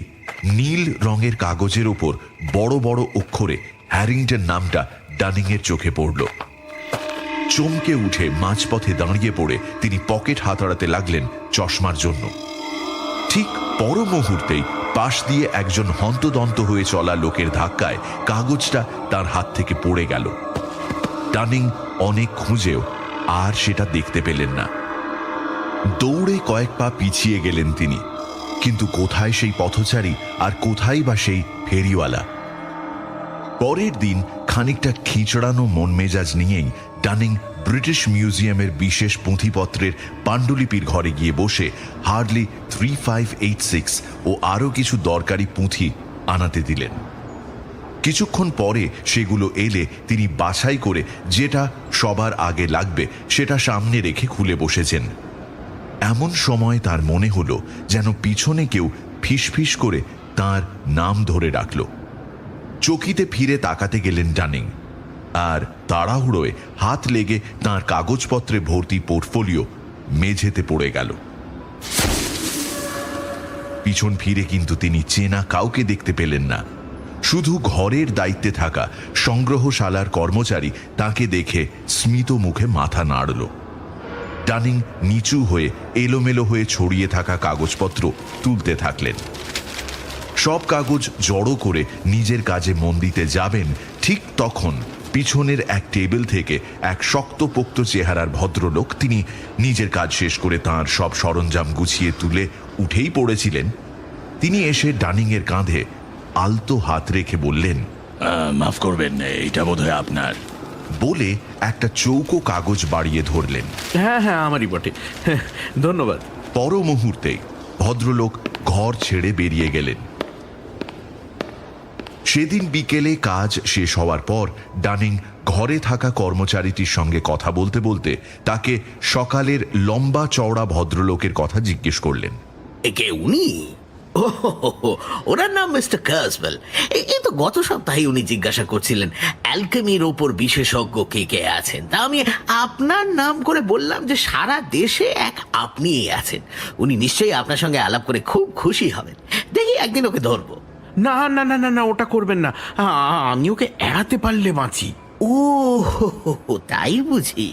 নীল রঙের কাগজের ওপর বড় বড় অক্ষরে হ্যারিংটন নামটা ডানিং এর চোখে পড়ল। চমকে উঠে মাঝপথে দাঁড়িয়ে পড়ে তিনি পকেট হাতাড়াতে লাগলেন চশমার জন্য। ঠিক পর মুহূর্তেই পাশ দিয়ে একজন হন্তদন্ত হয়ে চলা লোকের ধাক্কায় কাগজটা তার হাত থেকে পড়ে গেল। ডানিং অনেক খুঁজেও আর সেটা দেখতে পেলেন না। দৌড়ে কয়েক পা পিছিয়ে গেলেন তিনি, কিন্তু কোথায় সেই পথচারী আর কোথায় বা সেই ফেরিওয়ালা? পরের দিন খানিকটা খিঁচড়ানো মন মেজাজ নিয়েই ডানিং ব্রিটিশ মিউজিয়ামের বিশেষ পুঁথিপত্রের পাণ্ডুলিপির ঘরে গিয়ে বসে হার্ডলি 3586 ও আরও কিছু দরকারি পুঁথি আনাতে দিলেন। কিছুক্ষণ পরে সেগুলো এলে তিনি বাছাই করে যেটা সবার আগে লাগবে সেটা সামনে রেখে খুলে বসেছেন। এমন সময় তার মনে হলো যেন পিছনে কেউ ফিসফিস করে তার নাম ধরে ডাকল। চকিতে ফিরে তাকাতে গেলেন ডানিং, আর তাড়াহুড়োয় হাত লেগে তাঁর কাগজপত্রে ভর্তি পোর্টফোলিও মেঝেতে পড়ে গেল। পিছন ফিরে কিন্তু তিনি চেনা কাউকে দেখতে পেলেন না। শুধু ঘরের দায়িত্বে থাকা সংগ্রহশালার কর্মচারী তাকে দেখে স্মিত মুখে মাথা নাড়ল। ডানিং নিচু হয়ে এলোমেলো হয়ে ছড়িয়ে থাকা কাগজপত্র তুলতে থাকলেন। সব কাগজ জড়ো করে নিজের কাজে মন দিতে যাবেন, ঠিক তখন পিছনের এক টেবিল থেকে এক শক্তপোক্ত চেহারার ভদ্রলোক, তিনি নিজের কাজ শেষ করে তাঁর সব সরঞ্জাম গুছিয়ে তুলে উঠেই পড়েছিলেন, তিনি এসে ডানিং এর কাঁধে আলতো হাত রেখে বললেন, মাফ করবেন, এটা বোধহয় আপনার। বলে একটা চৌকো কাগজ বাড়িয়ে ধরলেন। হ্যাঁ হ্যাঁ, আমারই বটে, ধন্যবাদ। পর মুহূর্তে ভদ্রলোক ঘর ছেড়ে বেরিয়ে গেলেন। সেদিন বিকেলে কাজ শেষ হওয়ার পর ডানিং ঘরে থাকা কর্মচারীটির সঙ্গে কথা বলতে বলতে তাকে সকালের লম্বা চওড়া ভদ্রলোকের কথা জিজ্ঞেস করলেন। কে উনি? ওনার নাম মিস্টার কার্সওয়েল। এই তো গত সপ্তাহে উনি জিজ্ঞাসা করছিলেন অ্যালকেমির ওপর বিশেষজ্ঞ কে কে আছেন। তা আমি আপনার নাম করে বললাম যে সারা দেশে এক আপনিই আছেন। উনি নিশ্চয়ই আপনার সঙ্গে আলাপ করে খুব খুশি হবেন। দেখি একদিন ওকে ধরবো। না না না না না, ওটা করবেন না, আমি ওকে এড়াতে পারলে বাঁচি। ও তাই বুঝি।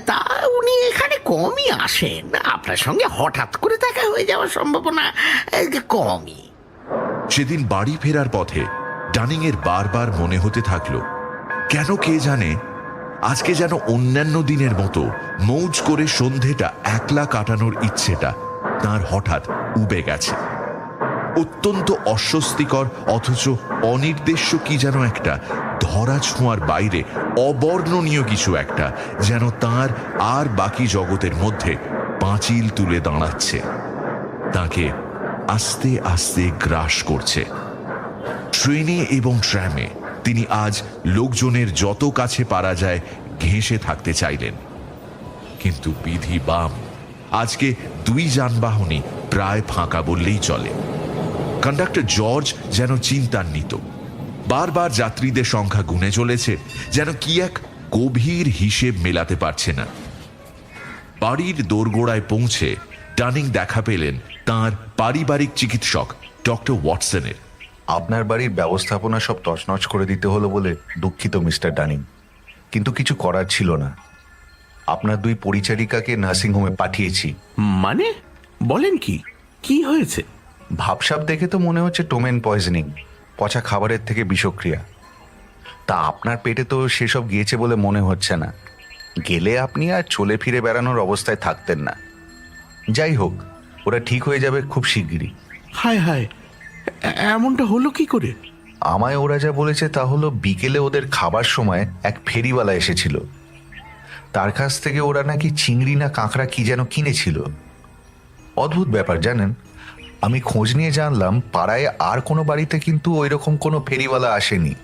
তা উনি এখানে কমই আসেন, আপনার সঙ্গে হঠাৎ করে দেখা হয়ে যাওয়ার সম্ভাবনা কমই। সেদিন বাড়ি ফেরার পথে ডানিং এর বারবার মনে হতে থাকলো, কেন কে জানে আজকে যেন অন্যান্য দিনের মতো মৌজ করে সন্ধেটা একলা কাটানোর ইচ্ছেটা তার হঠাৎ উবে গেছে। অত্যন্ত অস্বস্তিকর অথচ অনির্দেশ্য কি যেন একটা ধরা ছোঁয়ার বাইরে অবর্ণনীয় কিছু একটা যেন তার আর বাকি জগতের মধ্যে পাঁচিল তুলে দাঁড়াচ্ছে, তাকে আস্তে আস্তে গ্রাস করছে। ট্রেনে এবং ট্র্যামে তিনি আজ লোকজনের যত কাছে পারা যায় ঘেঁষে থাকতে চাইলেন, কিন্তু বিধি বাম, আজকে দুই যানবাহনই প্রায় ফাঁকা বললেই চলে। কন্ডাক্টর জর্জ যেন চিন্তান্বিত, বারবার যাত্রীদের সংখ্যা গুনে চলেছে, যেন কি এক গভীর হিসেব মেলাতে পারছে না। বাড়ির দোরগোড়ায় পৌঁছে ডানিং দেখা পেলেন তাঁর পারিবারিক চিকিৎসক ডক্টর ওয়াটসনের। আপনার বাড়ির ব্যবস্থাপনা সব তছনছ করে দিতে হলো বলে দুঃখিত মিস্টার ডানিং, কিন্তু কিছু করার ছিল না। আপনার দুই পরিচারিকাকে নার্সিংহোমে পাঠিয়েছি। মানে বলেন কি, কি হয়েছে? ভাবসাব দেখে তো মনে হচ্ছে টোমেন পয়জনিং, পচা খাবারের থেকে বিষক্রিয়া। তা আপনার পেটে তো সেসব গিয়েছে বলে মনে হচ্ছে না। গেলে আপনি আর চলে ফিরে বেড়ানোর অবস্থায় থাকতেন না। যাই হোক, ওরা ঠিক হয়ে যাবে খুব শিগগিরই। হায় হায়, এমনটা হলো কি করে? আমায় ওরা যা বলেছে তা হলো, বিকেলে ওদের খাবার সময় এক ফেরিওয়ালা এসেছিল। তার কাছ থেকে ওরা নাকি চিংড়ি না কাঁকড়া কি যেন কিনেছিল। অদ্ভুত ব্যাপার জানেন, আমি খোঁজ নিয়ে জানলাম পাড়ায় আর কোনো বাড়িতে কিন্তু ওই রকম কোনো ফেরিওয়ালা আসেনি।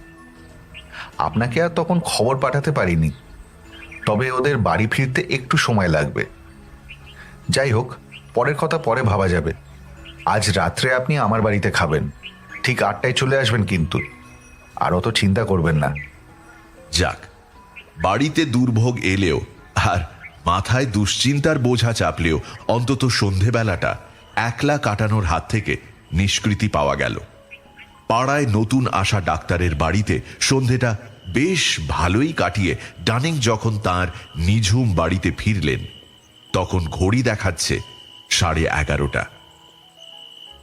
আপনাকে আর তখন খবর পাঠাতে পারিনি, তবে ওদের বাড়ি ফিরতে একটু সময় লাগবে। যাই হোক, পরের কথা পরে ভাবা যাবে। আজ রাত্রে আপনি আমার বাড়িতে খাবেন, ঠিক 8টায় চলে আসবেন কিন্তু, আর অত চিন্তা করবেন না। যাক, বাড়িতে দুর্ভোগ এলেও আর মাথায় দুশ্চিন্তার বোঝা চাপলেও অন্তত সন্ধেবেলাটা একলা কাটানোর হাত থেকে নিষ্কৃতি পাওয়া গেল। পাড়ায় নতুন আসা ডাক্তারের বাড়িতে সন্ধেটা বেশ ভালোই কাটিয়ে ডানিং যখন তার নিঝুম বাড়িতে ফিরলেন, তখন ঘড়ি দেখাচ্ছে 11:30।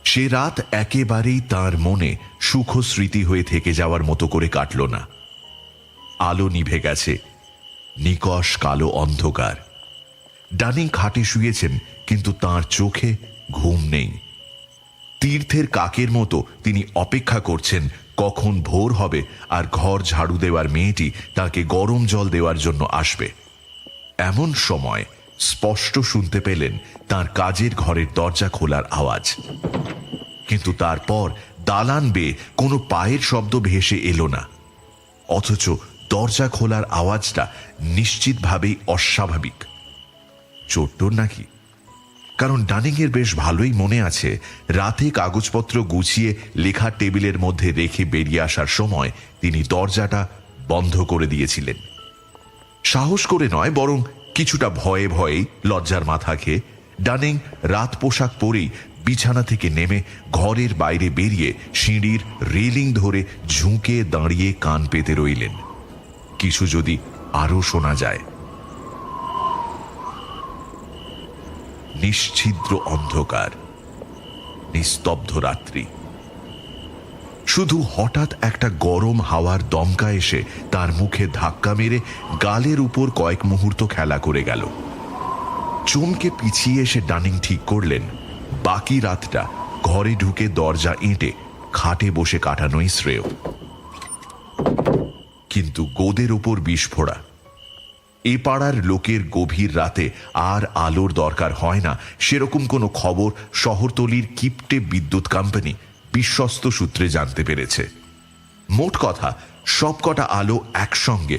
সে রাত একেবারেই তার মনে সুখ স্মৃতি হয়ে থেকে যাওয়ার মতো করে কাটল না। আলো নিভে গেছে, নিকষ কালো অন্ধকার। ডানিং খাটে শুয়েছেন, কিন্তু তার চোখে ঘুম নেই। তীর্থের কাকের মতো তিনি অপেক্ষা করছেন কখন ভোর হবে আর ঘর ঝাড়ু দেওয়ার মেয়েটি তাকে গরম জল দেওয়ার জন্য আসবে। এমন সময় স্পষ্ট শুনতে পেলেন তার কাজের ঘরের দরজা খোলার আওয়াজ, কিন্তু তারপর দালান বেয়ে কোনো পায়ের শব্দ ভেসে এলো না। অথচ দরজা খোলার আওয়াজটা নিশ্চিতভাবেই অস্বাভাবিক। চোট্টর নাকি? কারণ ডানিংয়ের বেশ ভালোই মনে আছে রাতে কাগজপত্র গুছিয়ে লেখার টেবিলের মধ্যে রেখে বেরিয়ে আসার সময় তিনি দরজাটা বন্ধ করে দিয়েছিলেন। সাহস করে নয়, বরং কিছুটা ভয়ে ভয়েই, লজ্জার মাথা খেয়ে ডানিং রাত পোশাক পরেই বিছানা থেকে নেমে ঘরের বাইরে বেরিয়ে সিঁড়ির রেলিং ধরে ঝুঁকে দাঁড়িয়ে কান পেতে রইলেন, কিছু যদি আরো শোনা যায়। নিশ্ছিদ্র অন্ধকার, নিস্তব্ধ রাত্রি। শুধু হঠাৎ একটা গরম হাওয়ার দমকা এসে তার মুখে ধাক্কা মেরে গালের উপর কয়েক মুহূর্ত খেলা করে গেল। চমকে পিছিয়ে এসে ডানিং ঠিক করলেন বাকি রাতটা ঘরে ঢুকে দরজা এঁটে খাটে বসে কাটানোই শ্রেয়। কিন্তু গোদের ওপর বিস্ফোড়া। এ পাড়ার লোকের গভীর রাতে আর আলোর দরকার হয় না, সেরকম কোনো খবর শহরতলির কিপটে বিদ্যুৎ কোম্পানি বিশ্বস্ত সূত্রে জানতে পেরেছে। মোট কথা, সবকটা আলো একসঙ্গে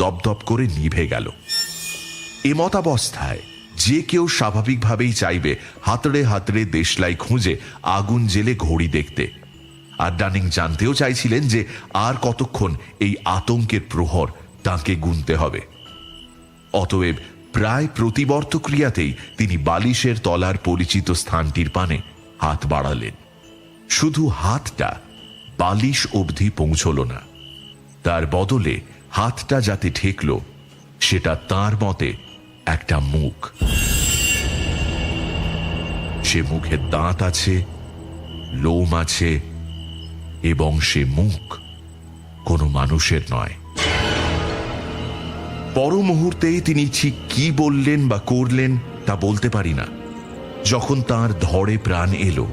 দপদপ করে নিভে গেল। এমতাবস্থায় যে কেউ স্বাভাবিকভাবেই চাইবে হাতড়ে হাতড়ে দেশলাই খুঁজে আগুন জেলে ঘড়ি দেখতে। আর ডানিং জানতেও চাইছিলেন যে আর কতক্ষণ এই আতঙ্কের প্রহর তাঁকে গুনতে হবে। অতএব প্রায় প্রতিবর্ত ক্রিয়াতেই তিনি বালিশের তলার পরিচিত স্থানটির পানে হাত বাড়ালেন। শুধু হাতটা বালিশ অবধি পৌঁছল না, তার বদলে হাতটা যাতে ঠেকল সেটা তার মতে একটা মুখ। সে মুখে দাঁত আছে, লোম আছে, এবং সে মুখ কোনো মানুষের নয়। পর মুহূর্তেই তিনি ঠিক কি বললেন বা করলেন তা বলতে পারি না। যখন তার ধরে প্রাণ এলো,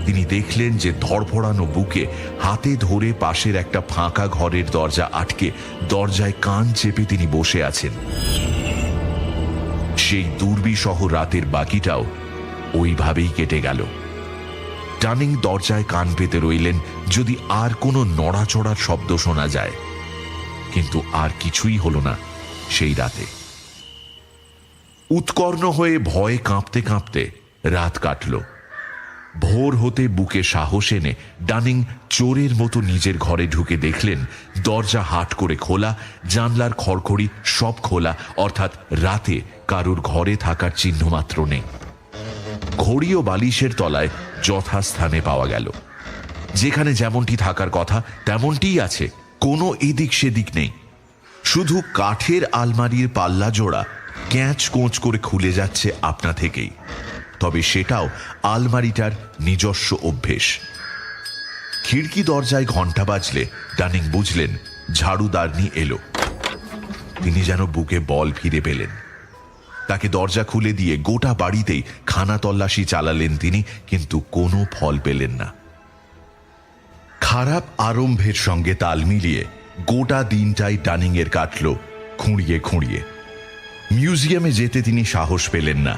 তিনি দেখলেন যে ধড়ফড়ানো বুকে হাতে ধরে পাশের একটা ফাঁকা ঘরের দরজা আটকে দরজায় কান চেপে তিনি বসে আছেন। সেই দুর্বিসহ রাতের বাকিটাও ওইভাবেই কেটে গেল। ডানিং দরজায় কান পেতে রইলেন যদি আর কোনো নড়াচড়ার শব্দ শোনা যায়, কিন্তু আর কিছুই হলো না সেই রাতে। উৎকর্ণ হয়ে ভয়ে কাঁপতে কাঁপতে রাত কাটল। ভোর হতে বুকে সাহস এনে ডানিং চোরের মতো নিজের ঘরে ঢুকে দেখলেন দরজা হাট করে খোলা, জানলার খড়খড়ি সব খোলা, অর্থাৎ রাতে কারুর ঘরে থাকার চিহ্ন মাত্র নেই। ঘড়ি ও বালিশের তলায় যথাস্থানে পাওয়া গেল। যেখানে যেমনটি থাকার কথা তেমনটিই আছে, কোনো এদিক সেদিক নেই। শুধু কাঠের আলমারির পাল্লা জোড়া ক্যাঁচ কোঁচ করে খুলে যাচ্ছে আপনা থেকেই। তবে সেটাও আলমারিটার নিজস্ব অভ্যেস। খিড়কি দরজায় ঘন্টা বাজলে ডানিং বুঝলেন ঝাড়ুদারনি এলো। তিনি যেন বুকে বল ফিরে পেলেন। তাকে দরজা খুলে দিয়ে গোটা বাড়িতেই খানা তল্লাশি চালালেন তিনি, কিন্তু কোনো ফল পেলেন না। খারাপ আরম্ভের সঙ্গে তাল মিলিয়ে গোটা দিনটাই ডানিং এর কাটল খুঁড়িয়ে খুঁড়িয়ে। মিউজিয়ামে যেতে তিনি সাহস পেলেন না।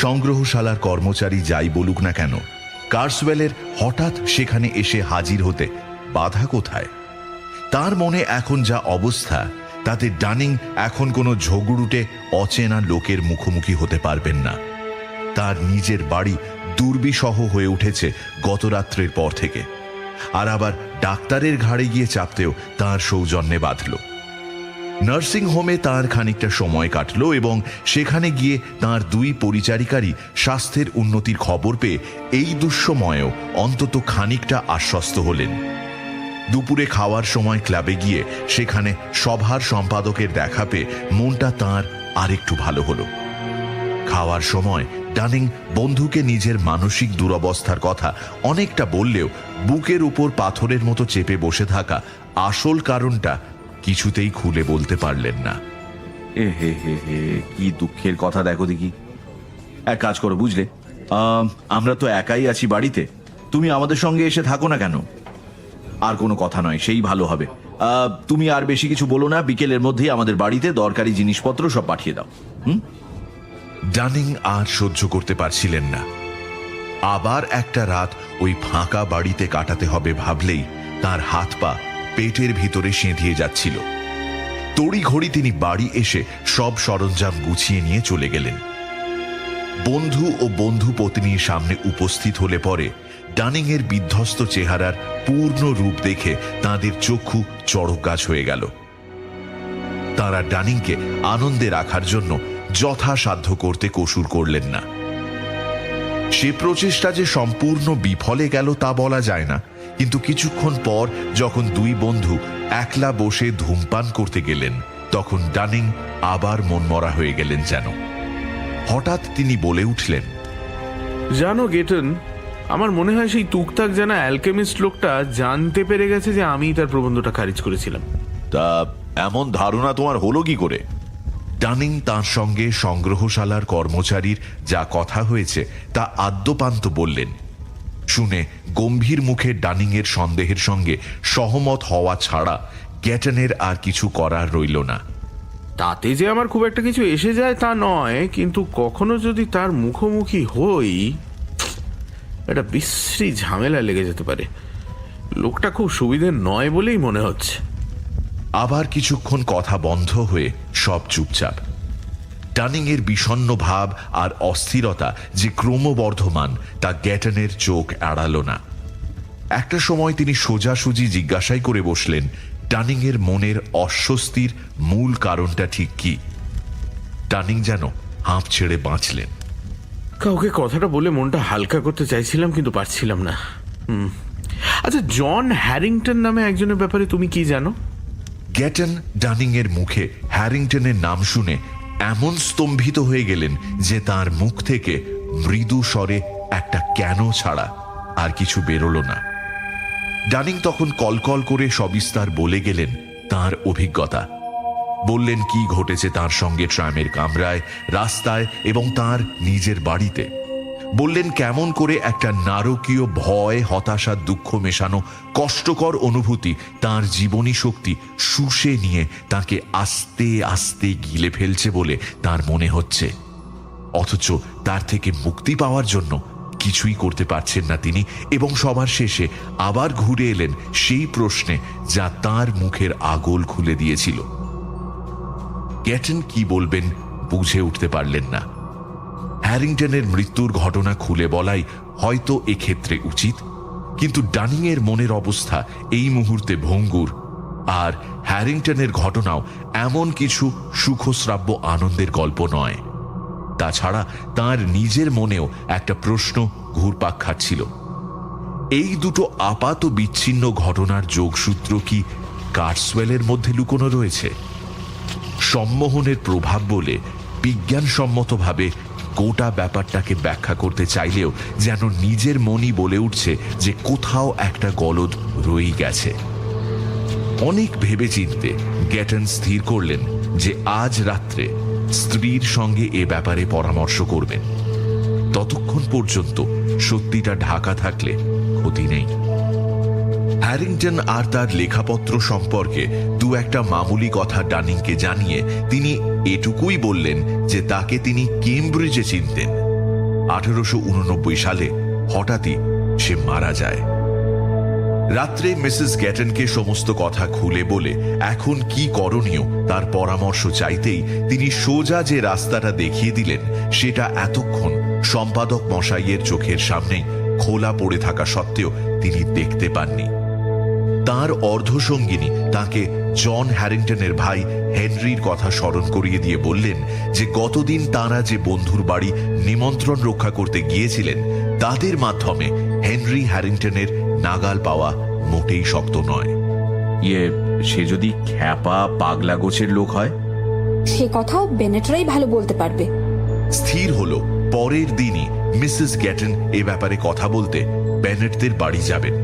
সংগ্রহশালার কর্মচারী যাই বলুক না কেন, কার্সওয়েলের হঠাৎ সেখানে এসে হাজির হতে বাধা কোথায়? তার মনে এখন যা অবস্থা, তাতে ডানিং এখন কোনো ঝগড়ুটে অচেনা লোকের মুখোমুখি হতে পারবেন না। তার নিজের বাড়ি দুর্বিসহ হয়ে উঠেছে গত রাত্রের পর থেকে, আর আবার ডাক্তারের ঘাড়ে গিয়ে চাপতেও তার সৌজন্যে বাঁধল। নার্সিং হোমে তার খানিকটা সময় কাটল এবং সেখানে গিয়ে তার 2 পরিচারিকারই স্বাস্থ্যের উন্নতির খবর পেয়ে এই দুঃসময়েও অন্তত খানিকটা আশ্বস্ত হলেন। দুপুরে খাওয়ার সময় ক্লাবে গিয়ে সেখানে সভার সম্পাদকের দেখা পেয়ে মনটা তাঁর আরেকটু ভালো হলো। খাওয়ার সময় ডানিং বন্ধুকে নিজের মানসিক দুরবস্থার কথা অনেকটা বললেও বুকের উপর পাথরের মতো চেপে বসে থাকা আসল কারণটা কিছুতেই খুলে বলতে পারলেন না। এ হে হে হে, কি দুঃখের কথা দেখো দেখি। এক কাজ করো, বুঝলে, আমরা তো একাই আছি বাড়িতে, তুমি আমাদের সঙ্গে এসে থাকো না কেন? আর কোনো কথা নয়, সেই ভালো হবে। তুমি আর বেশি কিছু বলো না, বিকেলের মধ্যেই আমাদের বাড়িতে দরকারি জিনিসপত্র সব পাঠিয়ে দাও। ডানিং আর সহ্য করতে পারছিলেন না। আবার একটা রাত ওই ফাঁকা বাড়িতে কাটাতে হবে ভাবলেই তার হাত পা পেটের ভিতরে সেঁধিয়ে যাচ্ছিল। তড়িঘড়ি তিনি বাড়ি এসে সব সরঞ্জাম গুছিয়ে নিয়ে চলে গেলেন। বন্ধু ও বন্ধু পত্নীর সামনে উপস্থিত হলে পরে ডানিং এর বিধ্বস্ত চেহারার পূর্ণ রূপ দেখে তাদের চক্ষু চড়ক গাছ হয়ে গেল। তারা ডানিংকে আনন্দে রাখার জন্য যথাসাধ্য করতে কসুর করলেন না। সে প্রচেষ্টা যে সম্পূর্ণ বিফলে গেল তা বলা যায় না, কিন্তু কিছুক্ষণ পর যখন 2 বন্ধু একলা বসে ধূমপান করতে গেলেন, তখন ডানিং আবার মনমরা হয়ে গেলেন যেন। হঠাৎ তিনি বলে উঠলেন, জানো গেটন, আমার মনে হয় সেই তুকতাক জানা অ্যালকেমিস্ট লোকটা জানতে পেরে গেছে যে আমি তার প্রবন্ধটা খারিজ করেছিলাম। তা এমন ধারণা তোমার হলো কি করে? ডানিং তাঁর সঙ্গে সংগ্রহশালার কর্মচারীর যা কথা হয়েছে তা আদ্যপান্ত বললেন। শুনে গম্ভীর মুখে ডানিং এর সন্দেহের সঙ্গে সহমত হওয়া ছাড়া গ্যাটনের আর কিছু করার রইল না। তাতে যে আমার খুব একটা কিছু এসে যায় তা নয়, কিন্তু কখনো যদি তার মুখোমুখি হই, একটা বিশ্রী ঝামেলা লেগে যেতে পারে। লোকটা খুব সুবিধে নয় বলেই মনে হচ্ছে। আবার কিছুক্ষণ কথা বন্ধ হয়ে সব চুপচাপ। ডানিং এর বিষণ্ণ ভাব আর অস্থিরতা যে ক্রমবর্ধমান তা গ্যাটনের চোখ এড়ালো না। একটা সময় তিনি সোজাসুজি জিজ্ঞাসাই করে বসলেন, ডানিং এর মনের অস্বস্তির মূল কারণটা ঠিক কি? ডানিং যেন হাঁপ ছেড়ে বাঁচলেন। কাউকে কথাটা বলে মনটা হালকা করতে চাইছিলাম, কিন্তু পারছিলাম না। আচ্ছা, জন হ্যারিংটন নামে একজনের ব্যাপারে তুমি কি জানো? গ্যাটন ডানিং এর মুখে হ্যারিংটনের নাম শুনে এমন স্তম্ভিত হয়ে গেলেন যে তার মুখ থেকে মৃদু স্বরে একটা কেন ছাড়া আর কিছু বেরোলো না। ডানিং তখন কলকল করে সবিস্তার বলে গেলেন তার অভিজ্ঞতা। বললেন কি ঘটেছে তার সঙ্গে ট্রামের কামরায়, রাস্তায় এবং তার নিজের বাড়িতে। বললেন কেমন করে একটা নারকীয় ভয়, হতাশা, দুঃখ মেশানো কষ্টকর অনুভূতি তার জীবনী শক্তি শুষে নিয়ে তাকে আস্তে আস্তে গিলে ফেলছে বলে তার মনে হচ্ছে, অথচ তার থেকে মুক্তি পাওয়ার জন্য কিছুই করতে পারছেন না তিনি। এবং সবার শেষে আবার ঘুরে এলেন সেই প্রশ্নে যা তার মুখের আগল খুলে দিয়েছিল। গ্যাটন কি বলবেন বুঝে উঠতে পারলেন না। হ্যারিংটনের মৃত্যুর ঘটনা খুলে বলাই হয়তো এক্ষেত্রে উচিত, কিন্তু ডানিং এর মনের অবস্থা এই মুহূর্তে ভঙ্গুর, আর হ্যারিংটনের ঘটনাও এমন কিছু সুখশ্রাব্য আনন্দের গল্প নয়। তাছাড়া তার নিজের মনেও একটা প্রশ্ন ঘুরপাক খাচ্ছিল, এই দুটো আপাত বিচ্ছিন্ন ঘটনার যোগসূত্র কি কার্সওয়েলের মধ্যে লুকোনো রয়েছে? সম্মোহনের প্রভাব বলে বিজ্ঞানসম্মতভাবে গোটা ব্যাপারটাকে ব্যাখ্যা করতে চাইলেও যেন নিজের মনই বলে উঠছে যে কোথাও একটা গলদ রয়ে গেছে। অনেক ভেবেচিন্তে গ্যাটন স্থির করলেন যে আজ রাত্রে স্ত্রীর সঙ্গে এ ব্যাপারে পরামর্শ করবেন। ততক্ষণ পর্যন্ত সত্যিটা ঢাকা থাকলে ক্ষতি নেই। হ্যারিংটন আর তার লেখাপত্র সম্পর্কে দু একটা মামুলি কথা ডানিংকে জানিয়ে তিনি এটুকুই বললেন যে তাকে তিনি কেমব্রিজে চিনতেন। 1889 সালে হঠাৎই সে মারা যায়। রাত্রে মিসেস গ্যাটনকে সমস্ত কথা খুলে বলে এখন কি করণীয় তার পরামর্শ চাইতেই তিনি সোজা যে রাস্তাটা দেখিয়ে দিলেন সেটা এতক্ষণ সম্পাদক মশাইয়ের চোখের সামনেই খোলা পড়ে থাকা সত্ত্বেও তিনি দেখতে পাননি। তার অর্ধসঙ্গিনী তাকে জন হ্যারিংটনের ভাই হেনরির কথা স্মরণ করিয়ে দিয়ে বললেন যে গতদিন তারা যে বন্ধুর বাড়ি নিমন্ত্রণ রক্ষা করতে গিয়েছিলেন তাদের মাধ্যমে হেনরি হ্যারিংটনের নাগাল পাওয়া মোটেই শক্ত নয়। সে যদি খ্যাপা পাগলা গোছের লোক হয়? সে কথাও বেনেটরাই ভালো বলতে পারবে। স্থির হলো পরের দিনই মিসেস গ্যাটন এ ব্যাপারে কথা বলতে বেনেটদের বাড়ি যাবেন।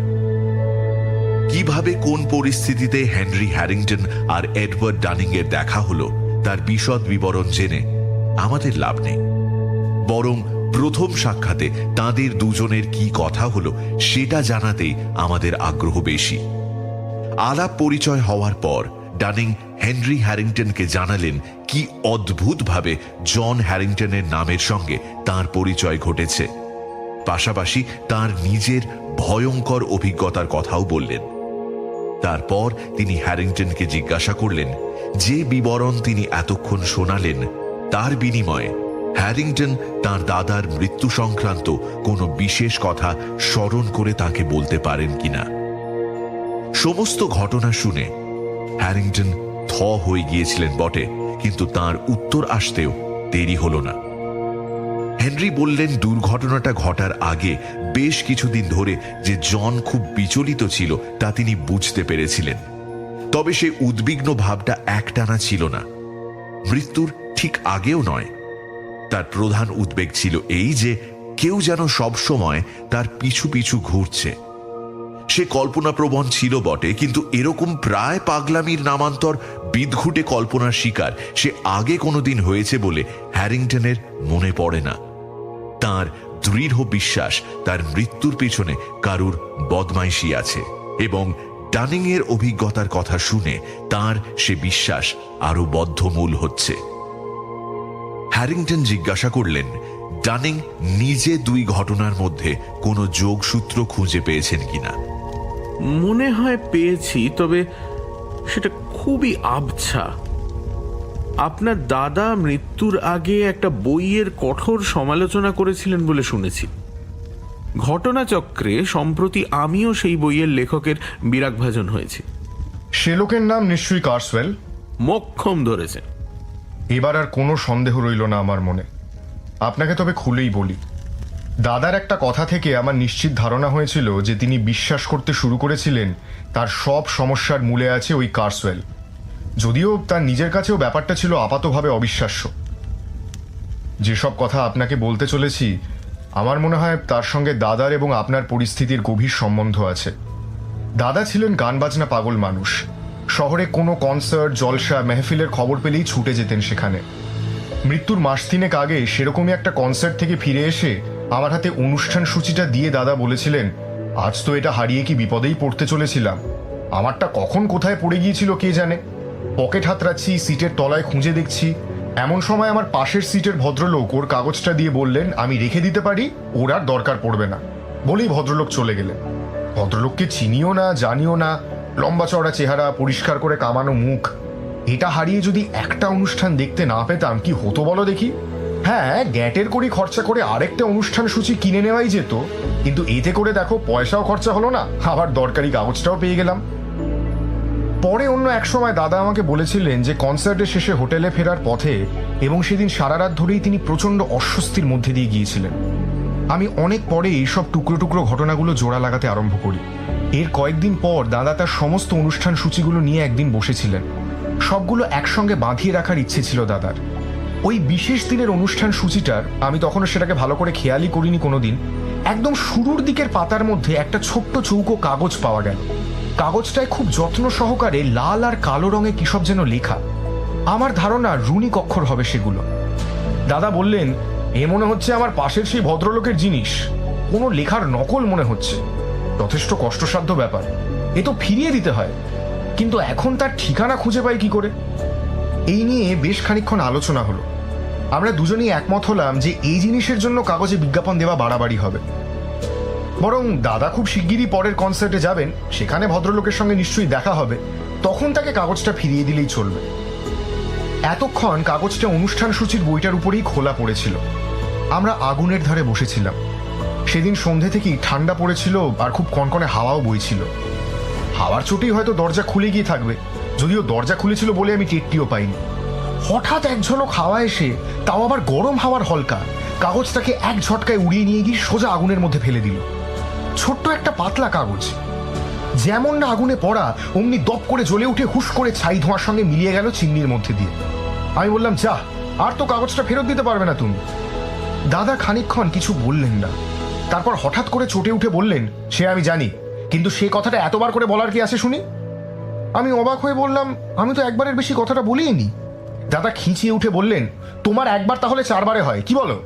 কিভাবে কোন পরিস্থিতিতে হেনরি হ্যারিংটন আর এডওয়ার্ড ডানিং এর দেখা হলো তার বিশদ বিবরণ জেনে আমাদের লাভ নেই, বরং প্রথম সাক্ষাতে তাদের দুজনের কি কথা হলো সেটা জানাতেই আমাদের আগ্রহ বেশি। আলাপ পরিচয় হওয়ার পর ডানিং হেনরি হ্যারিংটনকে জানালেন কি অদ্ভুতভাবে জন হ্যারিংটনের নামের সঙ্গে তার পরিচয় ঘটেছে। পাশাপাশি তার নিজের ভয়ঙ্কর অভিজ্ঞতার কথাও বললেন। তারপর তিনি হ্যারিংটনকে জিজ্ঞাসা করলেন যে বিবরণ তিনি এতক্ষণ শোনালেন তার বিনিময়ে হ্যারিংটন তার দাদার মৃত্যু সংক্রান্ত কোনো বিশেষ কথা স্মরণ করে তাকে বলতে পারেন কিনা। সমস্ত ঘটনা শুনে হ্যারিংটন থ হয়ে গিয়েছিলেন বটে, কিন্তু তার উত্তর আসতেও দেরি হলো না। হেনরি বললেন দুর্ঘটনাটা ঘটার আগে বেশ কিছুদিন ধরে যে জন খুব বিচলিত ছিল তা তিনি বুঝতে পেরেছিলেন, তবে সে উদ্বিগ্ন ভাবটা একটানা ছিল না, মৃত্যুর ঠিক আগেও নয়। তার প্রধান উদ্বেগ ছিল এই যে কেউ যেন সব সময় তার পিছু পিছু ঘুরছে। সে কল্পনাপ্রবণ ছিল বটে, কিন্তু এরকম প্রায় পাগলামির নামান্তর বিদঘুটে কল্পনার শিকার সে আগে কোনোদিন হয়েছে বলে হ্যারিংটনের মনে পড়ে না। তার দৃঢ় বিশ্বাস তার মৃত্যুর পেছনে কারুর বদমাইশি আছে, এবং ডানিং এর অভিজ্ঞতার কথা শুনে তার সে বিশ্বাস আরো বদ্ধমূল হচ্ছে। হ্যারিংটন জিজ্ঞাসা করলেন ডানিং নিজে দুই ঘটনার মধ্যে কোনো যোগসূত্র খুঁজে পেয়েছেন কিনা। মনে হয় পেয়েছি, তবে সেটা খুবই আবছা। আপনার দাদা মৃত্যুর আগে একটা বইয়ের কঠোর সমালোচনা করেছিলেন বলে শুনেছি। ঘটনাচক্রে সম্প্রতি আমিও সেই বইয়ের লেখকের বিরাগভাজন হয়েছি। সে লোকের নাম নিশ্চয়ই কার্সওয়েল। মোক্ষম ধরেছে। এবার আর কোনো সন্দেহ রইল না আমার মনে। আপনাকে তবে খুলেই বলি, দাদার একটা কথা থেকে আমার নিশ্চিত ধারণা হয়েছিল যে তিনি বিশ্বাস করতে শুরু করেছিলেন তার সব সমস্যার মূলে আছে ওই কার্সওয়েল, যদিও তার নিজের কাছেও ব্যাপারটা ছিল আপাতভাবে অবিশ্বাস্য। যেসব কথা আপনাকে বলতে চলেছি আমার মনে হয় তার সঙ্গে দাদার এবং আপনার পরিস্থিতির গভীর সম্বন্ধ আছে। দাদা ছিলেন গান বাজনা পাগল মানুষ। শহরে কোনো কনসার্ট, জলসা, মেহফিলের খবর পেলেই ছুটে যেতেন সেখানে। মৃত্যুর মাস তিনেক আগে সেরকমই একটা কনসার্ট থেকে ফিরে এসে আমার হাতে অনুষ্ঠান সূচিটা দিয়ে দাদা বলেছিলেন, আজ তো এটা হারিয়ে কি বিপদেই পড়তে চলেছিলাম। আমারটা কখন কোথায় পড়ে গিয়েছিল কে জানে। পকেট হাতড়াচ্ছি, সিটের তলায় খুঁজে দেখছি, এমন সময় আমার পাশের সিটের ভদ্রলোক ওর কাগজটা দিয়ে বললেন আমি রেখে দিতে পারি, ওর আর দরকার পড়বে না। বলেই ভদ্রলোক চলে গেলেন। ভদ্রলোককে চিনিও না, জানিও না, লম্বা চওড়া চেহারা, পরিষ্কার করে কামানো মুখ। এটা হারিয়ে যদি একটা অনুষ্ঠান দেখতে না পেতাম কি হতো বলো দেখি। হ্যাঁ, গ্যাটের করি খরচা করে আরেকটা অনুষ্ঠান সূচি কিনে নেওয়াই যেত, কিন্তু এতে করে দেখো পয়সাও খরচা হলো না, আবার দরকারি কাগজটাও পেয়ে গেলাম। পরে অন্য এক সময় দাদা আমাকে বলেছিলেন যে কনসার্টের শেষে হোটেলে ফেরার পথে এবং সেদিন সারা রাত ধরেই তিনি প্রচণ্ড অস্বস্তির মধ্যে দিয়ে গিয়েছিলেন। আমি অনেক পরে এইসব টুকরো টুকরো ঘটনাগুলো জোড়া লাগাতে আরম্ভ করি। এর কয়েকদিন পর দাদা তার সমস্ত অনুষ্ঠান সূচিগুলো নিয়ে একদিন বসেছিলেন। সবগুলো একসঙ্গে বাঁধিয়ে রাখার ইচ্ছে ছিল দাদার। ওই বিশেষ দিনের অনুষ্ঠান সূচিটার আমি তখনও সেটাকে ভালো করে খেয়ালই করিনি কোনোদিন, একদম শুরুর দিকের পাতার মধ্যে একটা ছোট্ট চৌকো কাগজ পাওয়া গেল। কাগজটায় খুব যত্ন সহকারে লাল আর কালো রঙে কিসব যেন লেখা। আমার ধারণা রুনিক অক্ষর হবে সেগুলো। দাদা বললেন, এ মনে হচ্ছে আমার পাশের সেই ভদ্রলোকের জিনিস, কোনো লেখার নকল মনে হচ্ছে। যথেষ্ট কষ্টসাধ্য ব্যাপার, এ তো ফিরিয়ে দিতে হয়, কিন্তু এখন তার ঠিকানা খুঁজে পাই কি করে? এই নিয়ে বেশ খানিকক্ষণ আলোচনা হলো। আমরা দুজনেই একমত হলাম যে এই জিনিসের জন্য কাগজে বিজ্ঞাপন দেওয়া বাড়াবাড়ি হবে। বরং দাদা খুব শিগগিরই পরের কনসার্টে যাবেন, সেখানে ভদ্রলোকের সঙ্গে নিশ্চয়ই দেখা হবে, তখন তাকে কাগজটা ফিরিয়ে দিলেই চলবে। এতক্ষণ কাগজটা অনুষ্ঠান সূচির বইটার উপরেই খোলা পড়েছিল। আমরা আগুনের ধারে বসেছিলাম। সেদিন সন্ধে থেকেই ঠান্ডা পড়েছিল আর খুব কনকনে হাওয়াও বইছিল। হাওয়ার চোটেই হয়তো দরজা খুলে গিয়ে থাকবে, যদিও দরজা খুলেছিল বলে আমি টেরটিও পাইনি। হঠাৎ এক ঝলক হাওয়া এসে, তাও আবার গরম হাওয়ার হলকা, কাগজটাকে এক ঝটকায় উড়িয়ে নিয়ে গিয়ে সোজা আগুনের মধ্যে ফেলে দিল। ছোট্ট একটা পাতলা কাগজ, যেমন না আগুনে পড়া অমনি দপ করে জ্বলে উঠে হুশ করে ছাই ধোঁয়ার সঙ্গে মিলিয়ে গেল চিমনির মধ্যে দিয়ে। আমি বললাম, যা, আর তো কাগজটা ফেরত দিতে পারবে না তুমি। দাদা খানিকক্ষণ কিছু বললেন না, তারপর হঠাৎ করে চটে উঠে বললেন, সে আমি জানি, কিন্তু সে কথাটা এতবার করে বলার কি আছে শুনি? আমি অবাক হয়ে বললাম, আমি তো একবারের বেশি কথাটা বলিনি। দাদা খিঁচিয়ে উঠে বললেন, তোমার একবার তাহলে চারবারে হয়, কি বলো?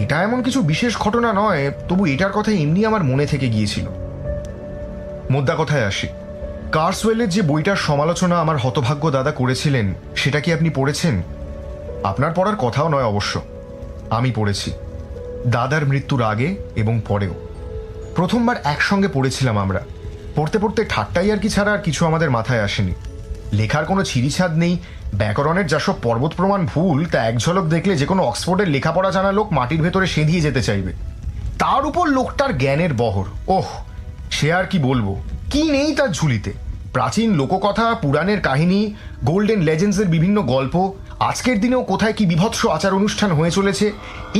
এটা এমন কিছু বিশেষ ঘটনা নয়, তবু এটার কথা এমনি আমার মনে থেকে গিয়েছিল। মোদ্দা কথায় আসি, কার্সওয়েলের যে বইটার সমালোচনা আমার হতভাগ্য দাদা করেছিলেন, সেটা কি আপনি পড়েছেন? আপনার পড়ার কথাও নয় অবশ্য, আমি পড়েছি, দাদার মৃত্যুর আগে এবং পরেও। প্রথমবার একসঙ্গে পড়েছিলাম আমরা। পড়তে পড়তে ঠাট্টাই আর কি ছাড়া আর কিছু আমাদের মাথায় আসেনি। লেখার কোনো ছিঁড়িছাদ নেই, ব্যাকরণের যা সব পর্বত প্রমাণ ভুল, তা এক ঝলক দেখলে যে কোনো অক্সফোর্ডের লেখাপড়া জানা লোক মাটির ভেতরে সেঁধিয়ে যেতে চাইবে। তার উপর লোকটার জ্ঞানের বহর, ওহ, সে আর কি বলবো, কি নেই তার ঝুলিতে। প্রাচীন লোককথা, পুরাণের কাহিনী, গোল্ডেন লেজেন্ডসের বিভিন্ন গল্প, আজকের দিনেও কোথায় কি বিভৎস আচার অনুষ্ঠান হয়ে চলেছে,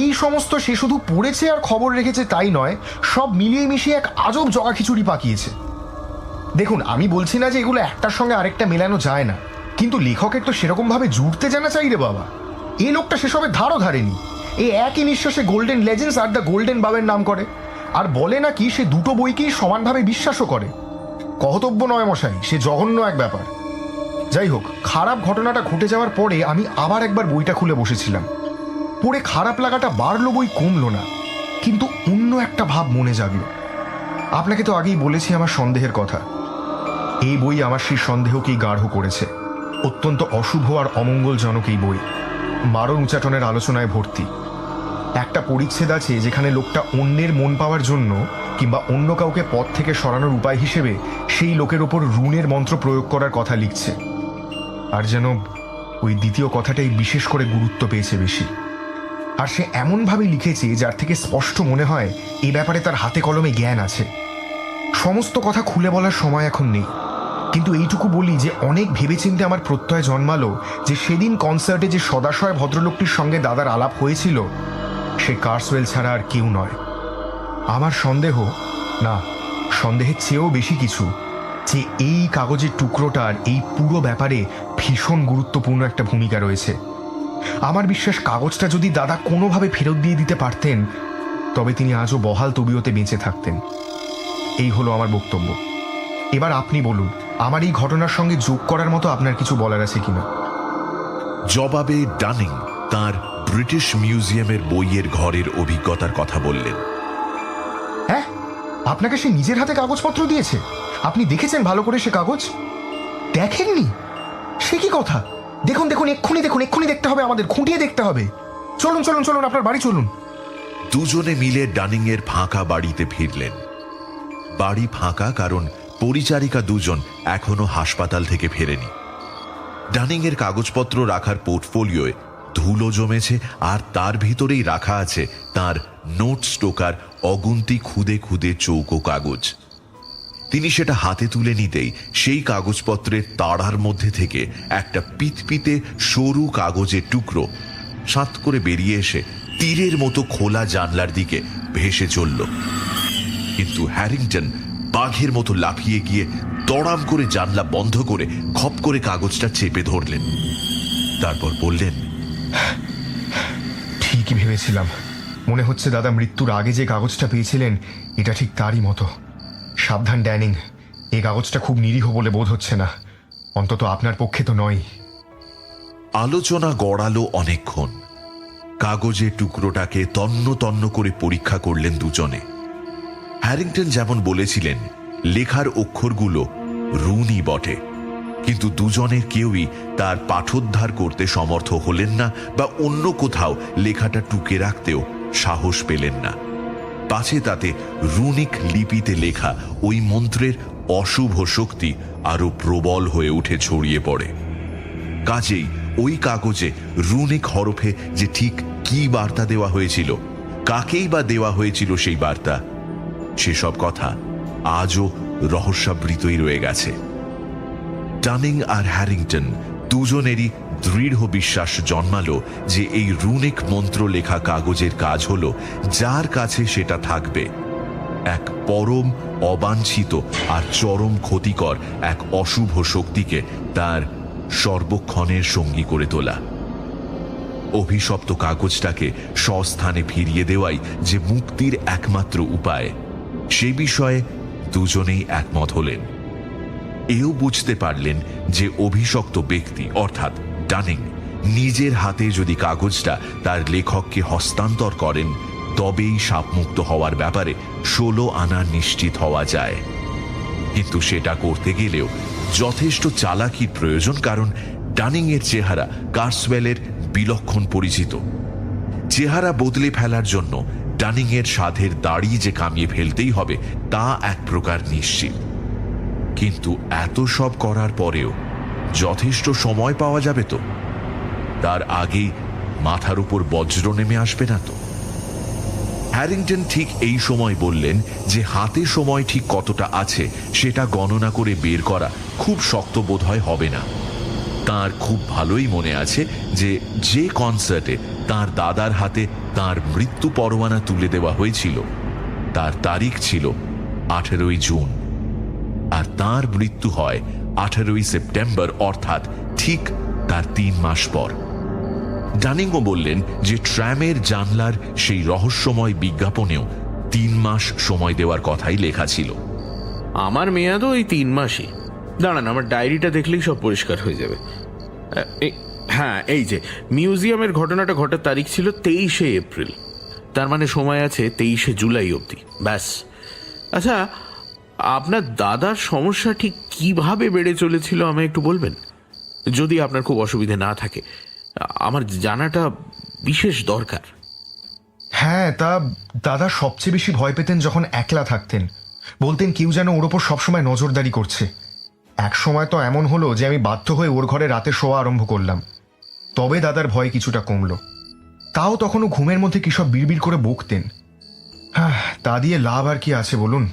এই সমস্ত সে শুধু পড়েছে আর খবর রেখেছে তাই নয়, সব মিলিয়ে মিশিয়ে এক আজব জগা খিচুড়ি পাকিয়েছে। দেখুন, আমি বলছি না যে এগুলো একটার সঙ্গে আরেকটা মেলানো যায় না, কিন্তু লেখকের তো সেরকম ভাবে জুড়তে জানা চাই রে বাবা। এই লোকটা সেসবের ধারও ধারেনি, এই একই নিঃশ্বাসে গোল্ডেন লেজেন্ডস আর দ্য গোল্ডেন বাবের নাম করে, আর বলে নাকি সে দুটো বইকেই সমানভাবে বিশ্বাসও করে। কহতব্য নয় মশাই, সে জঘন্য এক ব্যাপার। যাই হোক, খারাপ ঘটনাটা ঘটে যাওয়ার পরে আমি আবার একবার বইটা খুলে বসেছিলাম। পড়ে খারাপ লাগাটা বাড়লো বই কমলো না, কিন্তু অন্য একটা ভাব মনে জাগলো। আপনাকে তো আগেই বলেছি আমার সন্দেহের কথা। এই বই আমার সেই সন্দেহকেই গাঢ় করেছে। অত্যন্ত অশুভ আর অমঙ্গলজনক এই বই, মারণ উচাটনের আলোচনায় ভর্তি। একটা পরিচ্ছেদ আছে যেখানে লোকটা অন্যের মন পাওয়ার জন্য কিংবা অন্য কাউকে পথ থেকে সরানোর উপায় হিসেবে সেই লোকের ওপর রুনের মন্ত্র প্রয়োগ করার কথা লিখছে। আর যেন ওই দ্বিতীয় কথাটাই বিশেষ করে গুরুত্ব পেয়েছে বেশি। আর সে এমনভাবে লিখেছে যার থেকে স্পষ্ট মনে হয় এই ব্যাপারে তার হাতে কলমে জ্ঞান আছে। সমস্ত কথা খুলে বলার সময় এখন নেই, কিন্তু এইটুকু বলি যে অনেক ভেবেচিন্তে আমার প্রত্যয় জন্মালো যে সেদিন কনসার্টে যে সদাশয় ভদ্রলোকটির সঙ্গে দাদার আলাপ হয়েছিল, সে কার্সওয়েল ছাড়া আর কেউ নয়। আমার সন্দেহ, না সন্দেহের চেয়েও বেশি কিছু, যে এই কাগজের টুকরোটার এই পুরো ব্যাপারে ভীষণ গুরুত্বপূর্ণ একটা ভূমিকা রয়েছে। আমার বিশ্বাস কাগজটা যদি দাদা কোনোভাবে ফেরত দিয়ে দিতে পারতেন, তবে তিনি আজও বহাল তবিয়তে বেঁচে থাকতেন। এই হলো আমার বক্তব্য। এবার আপনি বলুন, আমার এই ঘটনার সঙ্গে যোগ করার মতো আপনার কিছু বলার আছে কিনা? জবাবে ডানিং তার ব্রিটিশ মিউজিয়ামের বইয়ের ঘরের অভিজ্ঞতার কথা বললেন। হ্যাঁ, আপনাকে সে নিজের হাতে কাগজপত্র দিয়েছে? আপনি দেখেছেন ভালো করে সে কাগজ? দেখেননি? সে কি কথা! দেখুন দেখুন, এক্ষুনি দেখতে হবে, আমাদের খুঁটিয়ে দেখতে হবে। চলুন চলুন চলুন, আপনার বাড়ি চলুন। দুজনে মিলে ডানিং এর ফাঁকা বাড়িতে ফিরলেন। বাড়ি ফাঁকা কারণ পরিচারিকা দুজন এখনো হাসপাতাল থেকে ফেরেনি। ডানিং এর কাগজপত্র রাখার পোর্টফোলিওয় ধুলো জমেছে, আর তার ভিতরেই রাখা আছে তার নোট স্টোকার অগুন্তি খুদে খুদে চৌকো কাগজ। তিনি সেটা হাতে তুলে নিতেই সেই কাগজপত্রের তাড়ার মধ্যে থেকে একটা পিতপিতে সরু কাগজের টুকরো সাত করে বেরিয়ে এসে তীরের মতো খোলা জানলার দিকে ভেসে চলল। কিন্তু হ্যারিংটন বাঘের মতো লাফিয়ে গিয়ে দড়াম করে জানলা বন্ধ করে খপ করে কাগজটা চেপে ধরলেন। তারপর বললেন, ঠিকই ভেবেছিলাম। মনে হচ্ছে দাদা মৃত্যুর আগে যে কাগজটা পেয়েছিলেন এটা ঠিক তারই মতো। সাবধান ড্যানিং, এই কাগজটা খুব নিরীহ বলে বোধ হচ্ছে না, অন্তত আপনার পক্ষে তো নয়। আলোচনা গড়ালো অনেকক্ষণ। কাগজের টুকরোটাকে তন্ন তন্ন করে পরীক্ষা করলেন দুজনে। হ্যারিংটন যেমন বলেছিলেন, লেখার অক্ষরগুলো রুনই বটে, কিন্তু দুজনের কেউই তার পাঠোদ্ধার করতে সমর্থ হলেন না বা অন্য কোথাও লেখাটা টুকে রাখতেও সাহস পেলেন না। পাছে তাতে রুনিক লিপিতে লেখা ওই মন্ত্রের অশুভ শক্তি আরো প্রবল হয়ে উঠে ছড়িয়ে পড়ে। কাজেই ওই কাগজে রুনিক হরফে যে ঠিক কি বার্তা দেওয়া হয়েছিল, কাকেই বা দেওয়া হয়েছিল সেই বার্তা, সেসব কথা আজও রহস্যাবৃতই রয়ে গেছে। ডানিং আর হ্যারিংটন দুজনেরই দৃঢ় বিশ্বাস জন্মালো যে এই রুনিক মন্ত্র লেখা কাগজের কাজ হলো যার কাছে সেটা থাকবে এক পরম অবাঞ্ছিত আর চরম ক্ষতিকর এক অশুভ শক্তিকে তার সর্বক্ষণের সঙ্গী করে তোলা। অভিশপ্ত কাগজটাকে স্বস্থানে ফিরিয়ে দেওয়াই যে মুক্তির একমাত্র উপায়, সে বিষয়ে দুজনেই একমত হলেন। এও বুঝতে পারলেন যে অভিশপ্ত ব্যক্তি অর্থাৎ ডানিং নিজের হাতে যদি কাগজটা তার লেখককে হস্তান্তর করেন, তবেই সাপমুক্ত হওয়ার ব্যাপারে 16 আনা নিশ্চিত হওয়া যায়। কিন্তু সেটা করতে গেলেও যথেষ্ট চালাকির প্রয়োজন, কারণ ডানিং এর চেহারা কার্সওয়েলের বিলক্ষণ পরিচিত। চেহারা বদলে ফেলার জন্য ডানিং এর সাধের দাড়ি যে কামিয়ে ফেলতেই হবে তা এক প্রকার নিশ্চিত। কিন্তু এত সব করার পরেও যথেষ্ট সময় পাওয়া যাবে তো? তার আগেই মাথার উপর বজ্র নেমে আসবে না তো? হ্যারিংটন ঠিক এই সময় বললেন যে হাতে সময় ঠিক কতটা আছে সেটা গণনা করে বের করা খুব শক্ত বোধহয় হবে না। তার খুব ভালোই মনে আছে যে কনসার্টে তার দাদার হাতে তার মৃত্যু পরোয়ানা তুলে দেওয়া হয়েছিল তার তারিখ ছিল 18 জুন, আর তার মৃত্যু হয় 18 সেপ্টেম্বর, অর্থাৎ ঠিক তার 3 মাস পর। ডানিংও বললেন যে ট্র্যামের জানলার সেই রহস্যময় বিজ্ঞাপনেও 3 মাস সময় দেওয়ার কথাই লেখা ছিল। আমার মেয়াদও এই 3 মাসই। দাঁড়ান, আমার ডায়েরিটা দেখলেই সব পরিষ্কার হয়ে যাবে। হ্যাঁ, এই যে মিউজিয়ামের ঘটনাটা ঘটার তারিখ ছিল 23 এপ্রিল, তার মানে সময় আছে 23 জুলাই অবধি। ব্যাস। আচ্ছা, আপনার দাদার সমস্যা ঠিক কিভাবে বেড়ে চলেছিল আমায় একটু বলবেন, যদি আপনার খুব অসুবিধে না থাকে? আমার জানাটা বিশেষ দরকার। হ্যাঁ, তা দাদা সবচেয়ে বেশি ভয় পেতেন যখন একলা থাকতেন। বলতেন কেউ যেন ওর ওপর সবসময় নজরদারি করছে। এক সময় তো এমন হলো যে আমি বাধ্য হয়ে ওর ঘরে রাতে শোয়া আরম্ভ করলাম, তবে দাদার ভয় কিছুটা কমলো। তাও তখনও ঘুমের মধ্যে কিসব বিড়বিড় করে বকতেন। হ্যাঁ, তা দিয়ে লাভ আর কি আছে বলুন?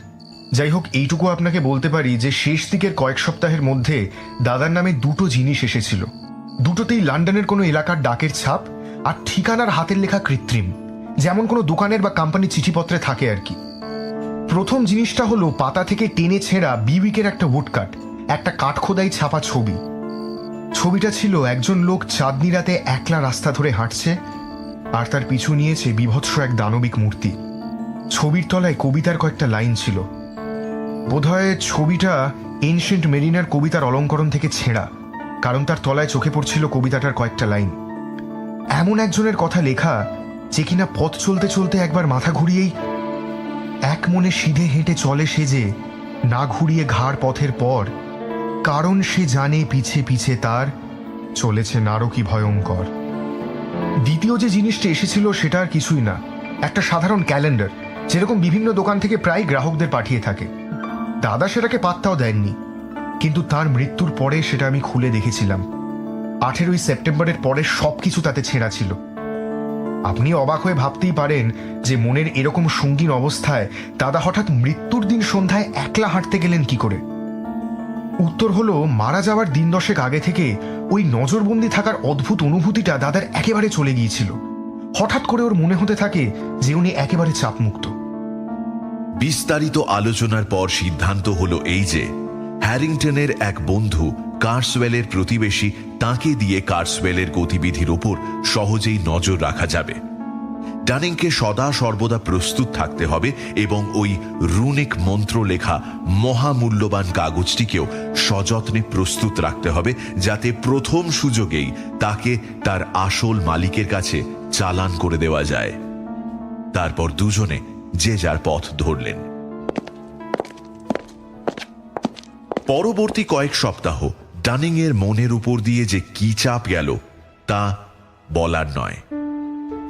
যাই হোক, এইটুকু আপনাকে বলতে পারি যে শেষ দিকের কয়েক সপ্তাহের মধ্যে দাদার নামে 2টো জিনিস এসেছিল। দুটোতেই লন্ডনের কোনো এলাকার ডাকের ছাপ আর ঠিকানার হাতের লেখা কৃত্রিম, যেমন কোনো দোকানের বা কোম্পানির চিঠিপত্রে থাকে আর কি। প্রথম জিনিসটা হলো পাতা থেকে টেনে ছেঁড়া বিউইকের একটা উডকাট, একটা কাঠখোদাই ছাপা ছবি। ছবিটা ছিল একজন লোক চাঁদনি রাতে একলা রাস্তা ধরে হাঁটছে, আর তার পিছু নিয়েছে বিভৎস এক দানবিক মূর্তি। ছবির তলায় কবিতার কয়েকটা লাইন ছিল। বোধহয় ছবিটা এনশিয়েন্ট মেরিনার কবিতার অলঙ্করণ থেকে ছেঁড়া, কারণ তার তলায় চোখে পড়ছিল কবিতাটার কয়েকটা লাইন। এমন একজনের কথা লেখা যে কিনা পথ চলতে চলতে একবার মাথা ঘুরিয়েই এক মনে সিধে হেঁটে চলে সে, যে না ঘুরিয়ে ঘাড় পথের পর, কারণ সে জানে পিছে পিছে তার চলেছে নারকী ভয়ঙ্কর। দ্বিতীয় যে জিনিসটা এসেছিল সেটা আর কিছুই না, একটা সাধারণ ক্যালেন্ডার, যেরকম বিভিন্ন দোকান থেকে প্রায় গ্রাহকদের পাঠিয়ে থাকে। দাদা সেটাকে পাত্তাও দেননি, কিন্তু তার মৃত্যুর পরে সেটা আমি খুলে দেখেছিলাম। 18 সেপ্টেম্বরের পরে সবকিছু তাতে ছেঁড়া ছিল। আপনি অবাক হয়ে ভাবতেই পারেন যে মনের এরকম সঙ্গীন অবস্থায় দাদা হঠাৎ মৃত্যুর দিন সন্ধ্যায় একলা হাঁটতে গেলেন কি করে। উত্তর হলো, মারা যাওয়ার দিন 10 আগে থেকে ওই নজরবন্দি থাকার অদ্ভুত অনুভূতিটা দাদার একেবারে চলে গিয়েছিল। হঠাৎ করে ওর মনে হতে থাকে যে উনি একেবারে চাপমুক্ত। বিস্তারিত আলোচনার পর সিদ্ধান্ত হলো এই যে হ্যারিংটনের এক বন্ধু কার্সওয়েলের প্রতিবেশী, তাকে দিয়ে কার্সওয়েলের গতিবিধির ওপর সহজেই নজর রাখা যাবে। ডানিংকে সদা সর্বদা প্রস্তুত থাকতে হবে এবং ওই রুনিক মন্ত্র লেখা মহামূল্যবান কাগজটিকেও সযত্নে প্রস্তুত রাখতে হবে, যাতে প্রথম সুযোগেই তাকে তার আসল মালিকের কাছে চালান করে দেওয়া যায়। তারপর দুজনে যে যার পথ ধরলেন। পরবর্তী কয়েক সপ্তাহ ডানিং এর মনের উপর দিয়ে যে কি চাপ গেল তা বলার নয়।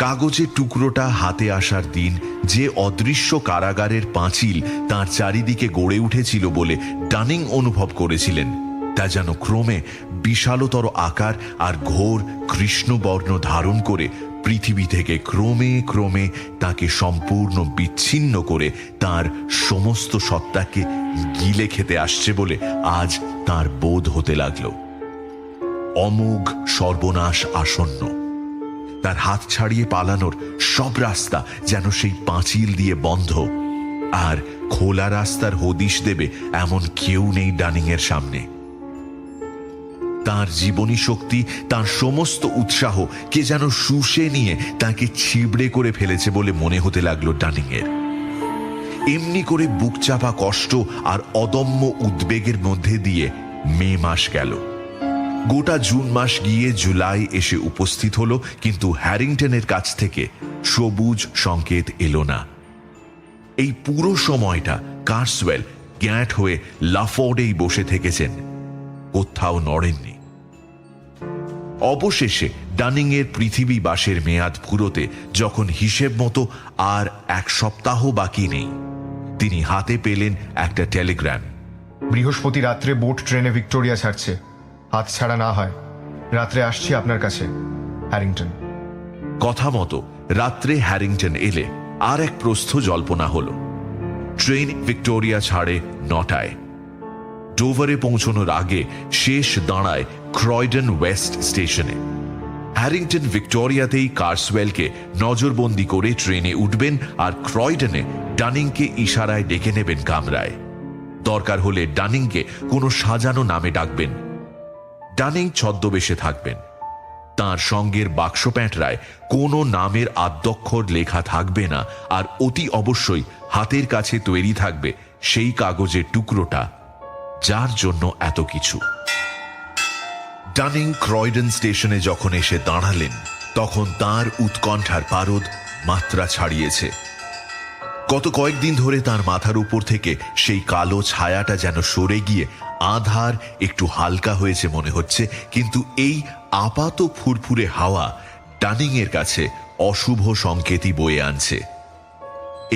কাগজের টুকরোটা হাতে আসার দিন যে অদৃশ্য কারাগারের পাঁচিল তার চারিদিকে গড়ে উঠেছিল বলে ডানিং অনুভব করেছিলেন, তা যেন ক্রমে বিশালতর আকার আর ঘোর কৃষ্ণবর্ণ ধারণ করে পৃথিবী থেকে ক্রমে ক্রমে তাকে সম্পূর্ণ বিচ্ছিন্ন করে তার সমস্ত সত্তাকে গিলে খেতে আসছে বলে আজ তার বোধ হতে লাগল। অমোঘ সর্বনাশ আসন্ন। তার হাত ছাড়িয়ে পালানোর সব রাস্তা যেন সেই পাঁচিল দিয়ে বন্ধ, আর খোলা রাস্তার হদিশ দেবে এমন কেউ নেই ডানিং এর সামনে। তার জীবনী শক্তি, তার সমস্ত উৎসাহ কে যেন শুষে নিয়ে তাকে ছিবড়ে করে ফেলেছে বলে মনে হতে লাগলো ডানিং এর। এমনি করে বুক চাপা কষ্ট আর অদম্য উদ্বেগের মধ্যে দিয়ে মে মাস গেল। গোটা জুন মাস গিয়ে জুলাই এসে উপস্থিত হলো, কিন্তু হ্যারিংটনের কাছ থেকে সবুজ সংকেত এলো না। এই পুরো সময়টা কার্সওয়েল গ্যাঁট হয়ে লাফোর্ডেই বসে থেকেছেন, কোথাও নড়েননি। অবশেষে ডানিং এর পৃথিবী বাসের মেয়াদ ফুরোতে যখন হিসেব মতো আর এক সপ্তাহ বাকি নেই, তিনি হাতে পেলেন একটা টেলিগ্রাম। বৃহস্পতি রাত্রে বোট ট্রেনে ভিক্টোরিয়া ছাড়ছে, হাত ছাড়া না হয়। রাত্রে আসছি আপনার কাছে, হ্যারিংটন। কথা মতো রাত্রে হ্যারিংটন এলে আর এক প্রস্থ জল্পনা হলো। ট্রেন ভিক্টোরিয়া ছাড়ে 9টায়। ডোভারে পৌঁছানোর আগে শেষ দাঁড়ায় ক্রয়ডন ওয়েস্ট স্টেশনে। হ্যারিংটন ভিক্টোরিয়াতেই কার্সওয়েলকে নজরবন্দি করে ট্রেনে উঠবেন আর ক্রয়ডনে ডানিংকে ইশারায় ডেকে নেবেন কামরায়। দরকার হলে ডানিংকে কোনো সাজানো নামে ডাকবেন। ডানিং ছদ্মবেশে থাকবেন। তার সঙ্গের বাক্স প্যাঁটরায় কোনো নামের আদ্যক্ষর লেখা থাকবে না, আর অতি অবশ্যই হাতের কাছে তৈরি থাকবে সেই কাগজের টুকরোটা যার জন্য এত কিছু। ডানিং ক্রয়ডন স্টেশনে যখন এসে দাঁড়ালেন, তখন তার উৎকণ্ঠার পারদ মাত্রা ছাড়িয়েছে। গত কয়েকদিন ধরে তার মাথার উপর থেকে সেই কালো ছায়াটা যেন সরে গিয়ে আধার একটু হালকা হয়েছে মনে হচ্ছে, কিন্তু এই আপাত ফুরফুরে হাওয়া ডানিং এর কাছে অশুভ সংকেতই বয়ে আনছে।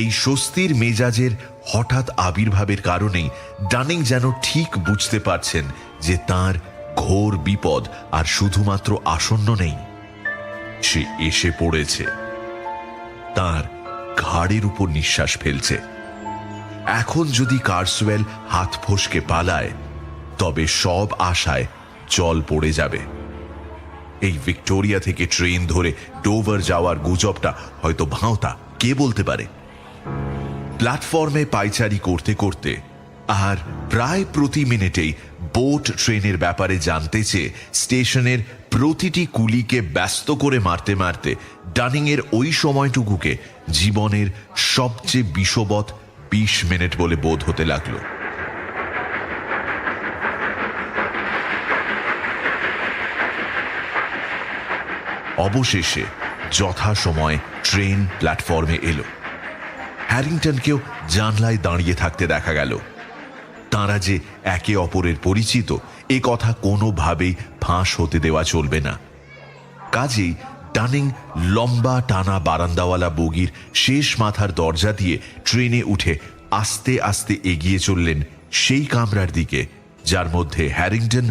এই স্বস্তির মেজাজের হঠাৎ আবির্ভাবের কারণেই ডানিং যেন ঠিক বুঝতে পারছেন যে তার ঘোর বিপদ আর শুধুমাত্র আসন্ন নেই, সে এসে পড়েছে। তার ঘাড়ের উপর নিঃশ্বাস ফেলছে। এখন যদি কার্সওয়েল হাত ফসকে পালায়, তবে সব আশায় জল পড়ে যাবে। এই ভিক্টোরিয়া থেকে ট্রেন ধরে ডোভার যাওয়ার গুজবটা হয়তো ভাঁওতা, কে বলতে পারে। প্ল্যাটফর্মে পায়চারি করতে করতে আর প্রায় প্রতি মিনিটেই বোট ট্রেনের ব্যাপারে জানতে চেয়ে স্টেশনের প্রতিটি কুলিকে ব্যস্ত করে মারতে মারতে ডানিং এর ওই সময়টুকুকে জীবনের সবচেয়ে বিষবৎ 20 মিনিট বলে বোধ হতে লাগলো। অবশেষে যথাসময়ে ট্রেন প্ল্যাটফর্মে এলো। হ্যারিংটনকেও জানলায় দাঁড়িয়ে থাকতে দেখা গেল। তাঁরা যে একে অপরের পরিচিত, এ কথা কোনোভাবেই ফাঁস হতে দেওয়া চলবে না। কাজেই ডানিং লম্বা টানা বারান্দাওয়ালা বগির শেষ মাথার দরজা দিয়ে ট্রেনে উঠে আস্তে আস্তে এগিয়ে চললেন সেই কামরার দিকে যার মধ্যে হ্যারিংটন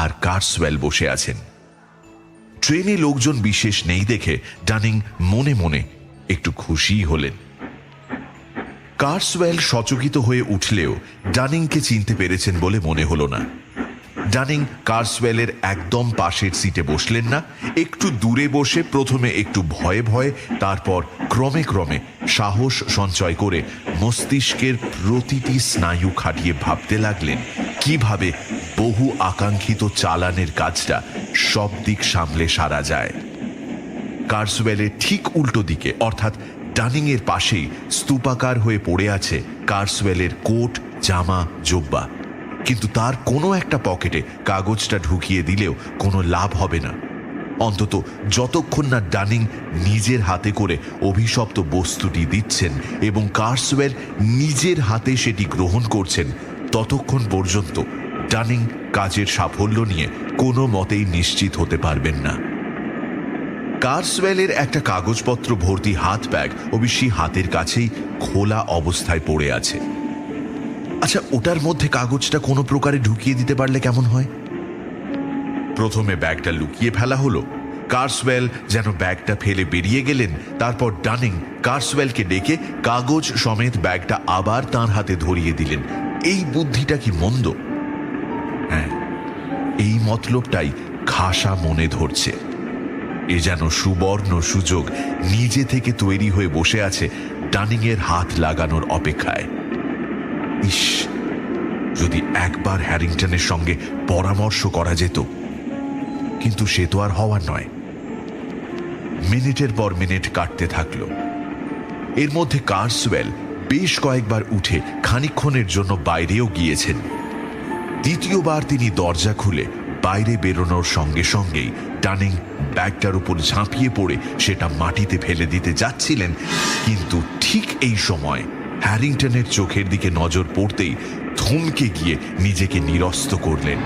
আর কার্সওয়েল বসে আছেন। ট্রেনে লোকজন বিশেষ নেই দেখে ডানিং মনে মনে একটু খুশি হলেন। কার্সওয়েল সচকিত হয়ে উঠলেও ডানিংকে চিনতে পেরেছেন বলে মনে হলো না। ডানিং কার্সওয়েলের একদম পাশের সিটে বসলেন না, একটু দূরে বসে প্রথমে একটু ভয়ে ভয়ে, তারপর ক্রমে ক্রমে সাহস সঞ্চয় করে মস্তিষ্কের প্রতিটি স্নায়ু খাটিয়ে ভাবতে লাগলেন কিভাবে বহু আকাঙ্ক্ষিত চালানের কাজটা সব দিক সামলে সারা যায়। কার্সওয়েলের ঠিক উল্টো দিকে অর্থাৎ ডানিং এর পাশেই স্তূপাকার হয়ে পড়ে আছে কার্সওয়েলের কোট, জামা, জোব্বা, কিন্তু তার কোনো একটা পকেটে কাগজটা ঢুকিয়ে দিলেও কোনো লাভ হবে না, অন্তত যতক্ষণ না ডানিং নিজের হাতে করে অভিশপ্ত বস্তুটি দিচ্ছেন এবং কার্সওয়েল নিজের হাতে সেটি গ্রহণ করছেন, ততক্ষণ পর্যন্ত ডানিং কাজের সাফল্য নিয়ে কোনো মতেই নিশ্চিত হতে পারবেন না। কার্সওয়েলের একটা কাগজপত্র ভর্তি হাত ব্যাগ অবশ্যই হাতের কাছেই খোলা অবস্থায় পড়ে আছে। আচ্ছা, ওটার মধ্যে কাগজটা কোনো প্রকারে ঢুকিয়ে দিতে পারলে কেমন হয়? প্রথমে ব্যাগটা লুকিয়ে ফেলা হলো। কার্সওয়েল যেন ব্যাগটা ফেলে বেরিয়ে গেলেন। তারপর ডানিং কার্সওয়েলকে ডেকে কাগজ সমেত ব্যাগটা আবার তাঁর হাতে ধরিয়ে দিলেন। এই বুদ্ধিটা কি মন্দ? হ্যাঁ, এই মতলবটাই খাসা মনে ধরছে। এ যেন সুবর্ণ সুযোগ নিজে থেকে তৈরি হয়ে বসে আছে ডানিং এর হাত লাগানোর অপেক্ষায়। ইস, যদি একবার হ্যারিংটনের সঙ্গে পরামর্শ করা যেত, কিন্তু সে তো আর হওয়ার নয়। মিনিটের পর মিনিট কাটতে থাকলো। এর মধ্যে কার্সওয়েল বেশ কয়েকবার উঠে খানিকক্ষণের জন্য বাইরেও গিয়েছেন। দ্বিতীয়বার তিনি দরজা খুলে বাইরে বেরোনোর সঙ্গে সঙ্গেই ডানিং ব্যাগটার উপর ঝাঁপিয়ে পড়ে সেটা মাটিতে ফেলে দিতে যাচ্ছিলেন, কিন্তু ঠিক এই সময় হ্যারিংটনের চোখের দিকে নজর পড়তেই থমকে গিয়ে নিজেকে নিরস্ত করলেন।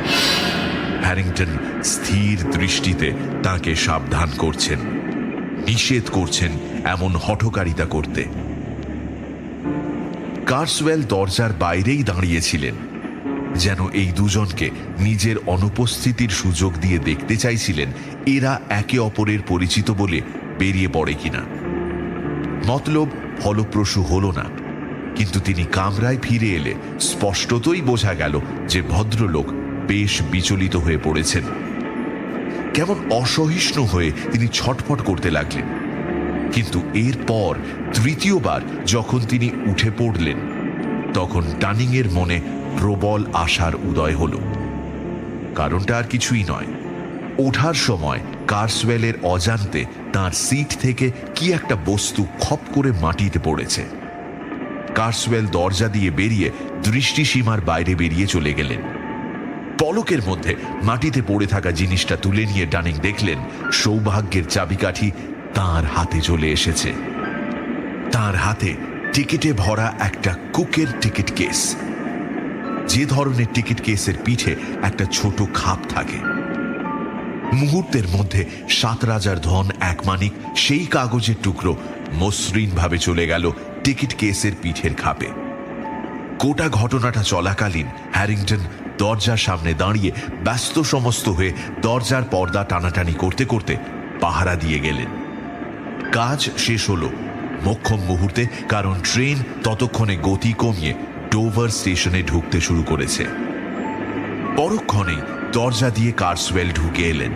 হ্যারিংটন স্থির দৃষ্টিতে তাকে সাবধান করছেন, নিষেধ করছেন এমন হঠকারিতা করতে। কার্সওয়েল দরজার বাইরেই দাঁড়িয়েছিলেন, যেন এই দুজনকে নিজের অনুপস্থিতির সুযোগ দিয়ে দেখতে চাইছিলেন এরা একে অপরের পরিচিত বলে বেরিয়ে পড়ে কিনা। মতলব ফলপ্রসূ হল না, কিন্তু তিনি কামরায় ফিরে এলে স্পষ্টতই বোঝা গেল যে ভদ্রলোক বেশ বিচলিত হয়ে পড়েছেন। কেমন অসহিষ্ণু হয়ে তিনি ছটফট করতে লাগলেন। কিন্তু এরপর তৃতীয়বার যখন তিনি উঠে পড়লেন, তখন ডানিং এর মনে প্রবল আশার উদয় হল। কারণটা আর কিছুই নয়, ওঠার সময় কার্সওয়েলের অজান্তে তার সিট থেকে কি একটা বস্তু খপ করে মাটিতে পড়েছে। কার্সওয়েল দরজা দিয়ে বেরিয়ে দৃষ্টিসীমার বাইরে বেরিয়ে চলে গেলেন। পলকের মধ্যে মাটিতে পড়ে থাকা জিনিসটা তুলে নিয়ে ডানিং দেখলেন সৌভাগ্যের চাবিকাঠি তার হাতে চলে এসেছে। তার হাতে টিকিটে ভরা একটা কুকের টিকিট কেস, যে ধরনের টিকিট কেসের পিঠে একটা ছোট খাপ থাকে। মুহূর্তের মধ্যে 7 রাজার ধন 1 মানিক সেই কাগজের টুকরো মসৃণ ভাবে চলে গেল টিকিট কেসের পিঠের খাপে। গোটা ঘটনাটা চলাকালীন হ্যারিংটন দরজার সামনে দাঁড়িয়ে ব্যস্ত সমস্ত হয়ে দরজার পর্দা টানাটানি করতে করতে পাহারা দিয়ে গেলেন। কাজ শেষ হলো মোক্ষম মুহূর্তে, কারণ ট্রেন ততক্ষণে গতি কমিয়ে ডোভার স্টেশনে ঢুকতে শুরু করেছে। পরক্ষণেই দরজা দিয়ে কার্সওয়েল ঢুকে এলেন,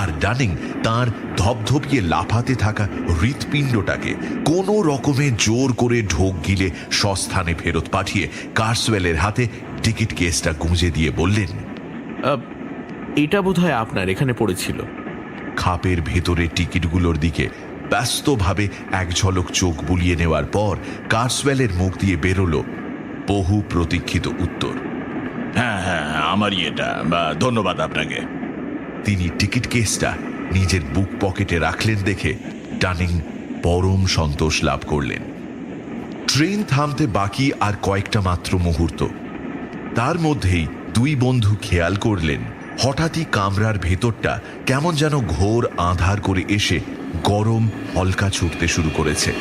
আর ডানিং তার ধপধপিয়ে লাফাতে থাকা হৃৎপিণ্ডটাকে কোনো রকমে জোর করে ঢোক গিলে স্বস্থানে ফেরত পাঠিয়ে কার্সওয়েলের হাতে টিকিট কেসটা গুঁজে দিয়ে বললেন, এটা বোধহয় আপনার এখানে পড়েছিল। খাপের ভেতরে টিকিটগুলোর দিকে ব্যস্তভাবে এক ঝলক চোখ বুলিয়ে নেওয়ার পর কার্সওয়েলের মুখ দিয়ে বেরোলো বহু প্রতীক্ষিত উত্তর, হ্যাঁ হ্যাঁ, আমারই এটা, ধন্যবাদ আপনাকে। তিনি টিকিট কেসটা নিজের বুক পকেটে রাখলেন দেখে ডানিং পরম সন্তোষ লাভ করলেন। ট্রেন থামতে বাকি আর কয়েকটা মাত্র মুহূর্ত। তার মধ্যেই 2 বন্ধু খেয়াল করলেন হঠাৎই কামরার ভেতরটা কেমন যেন ঘোর আঁধার করে এসে গরম হলকা ছুটতে শুরু করেছে।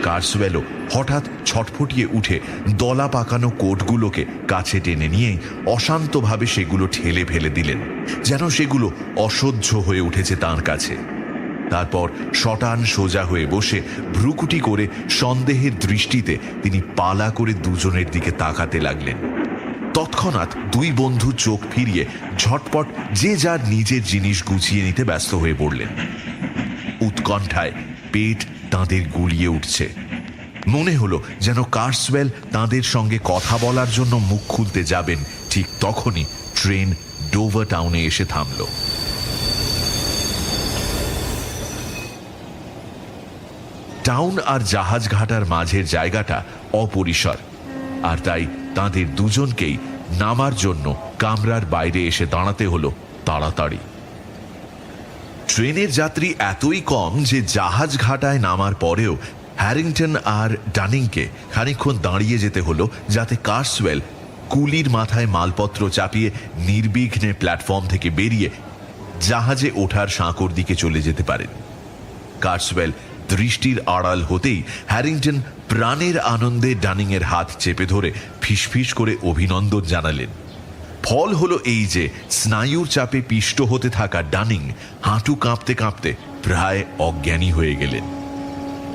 কার্সওয়েলও হঠাৎ ছটফটিয়ে উঠে দলা পাকানো কোটগুলোকে কাছে টেনে নিয়ে অশান্তভাবে সেগুলো ঠেলে ফেলে দিলেন, যেন সেগুলো অসহ্য হয়ে উঠেছে তার কাছে। তারপর শটান সোজা হয়ে বসে ভ্রুকুটি করে সন্দেহের দৃষ্টিতে তিনি পালা করে দুজনের দিকে তাকাতে লাগলেন। তৎক্ষণাৎ 2 বন্ধু চোখ ফিরিয়ে ঝটপট যে যার নিজের জিনিস গুছিয়ে নিতে ব্যস্ত হয়ে পড়লেন। উৎকণ্ঠায় পেট তাঁদের গুলিয়ে উঠছে। মনে হলো যেন কার্সওয়েল তাদের সঙ্গে কথা বলার জন্য মুখ খুলতে যাবেন, ঠিক তখনই ট্রেন ডোভার টাউনে এসে থামল। টাউন আর জাহাজ ঘাটার মাঝের জায়গাটা অপরিসর, আর তাই তাদের দুজনকেই নামার জন্য কামরার বাইরে এসে দাঁড়াতে হলো তাড়াতাড়ি। ট্রেনের যাত্রী এতই কম যে জাহাজ ঘাটায় নামার পরেও হ্যারিংটন আর ডানিংকে খানিকক্ষণ দাঁড়িয়ে যেতে হলো, যাতে কার্সওয়েল কুলির মাথায় মালপত্র চাপিয়ে নির্বিঘ্নে প্ল্যাটফর্ম থেকে বেরিয়ে জাহাজে ওঠার সাঁকোর দিকে চলে যেতে পারেন। কার্সওয়েল দৃষ্টির আড়াল হতেই হ্যারিংটন প্রাণের আনন্দে ডানিংয়ের হাত চেপে ধরে ফিসফিস করে অভিনন্দন জানালেন। ফল হলো এই যে স্নায়ুর চাপে পিষ্ট হতে থাকা ডানিং হাঁটু কাঁপতে কাঁপতে প্রায় অজ্ঞানী হয়ে গেলেন।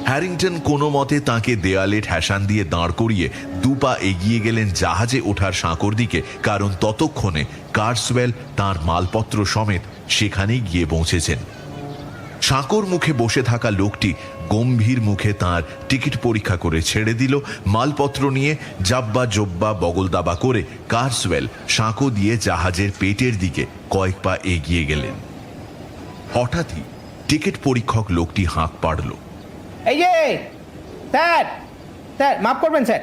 হ্যারিংটন কোনো মতে তাঁকে দেয়ালে ঠেসান দিয়ে দাঁড় করিয়ে দুপা এগিয়ে গেলেন জাহাজে ওঠার সাঁকোর দিকে, কারণ ততক্ষণে কার্সওয়েল তাঁর মালপত্র সমেত সেখানেই গিয়ে পৌঁছেছেন। সাঁকোর মুখে বসে থাকা লোকটি গম্ভীর মুখে তার টিকিট পরীক্ষা করে ছেড়ে দিল। মালপত্র নিয়ে জাব্বা জব্বা বগলদাবা করে কার্সওয়েল সাঁকো দিয়ে জাহাজের পেটের দিকে কয়েক পা এগিয়ে গেলেন। হঠাৎই টিকিট পরীক্ষক লোকটি হাঁক পাড়ল। এই যে স্যার, স্যার মাফ করবেন স্যার,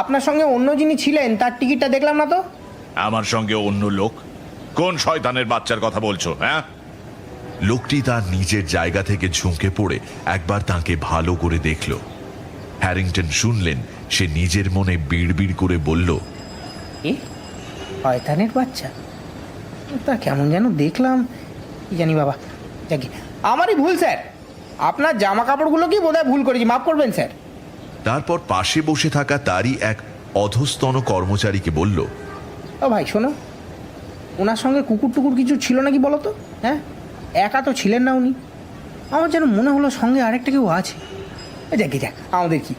আপনার সঙ্গে অন্য যিনি ছিলেন তার টিকিটটা দেখলাম না তো। আমার সঙ্গে অন্য লোক? কোন শয়তানের বাচ্চার কথা বলছো? হ্যাঁ, লোকটি তার নিজের জায়গা থেকে ঝুঁকে পড়ে একবার তাকে ভালো করে দেখল। হ্যারিংটন শুনলেন সে নিজের মনে বিড়বিড় করে বলল, এ শয়তানের বাচ্চা, তা কেমন যেন দেখলাম, কি জানি বাবা। যাকে আমারই ভুল স্যার, আপনার জামা কাপড়গুলো কি বোধহয় ভুল করেছি, মাফ করবেন স্যার। তারপর পাশে বসে থাকা তারই এক অধস্তন কর্মচারীকে বলল, ও ভাই শোনো, ওনার সঙ্গে কুকুর টুকুর কিছু ছিল নাকি বলো তো? হ্যাঁ, একা তো ছিলেন না উনি, আমার যেন মনে হলো সঙ্গে আরেকটা কেউ আছে। যাকে যাক, আমাদের কি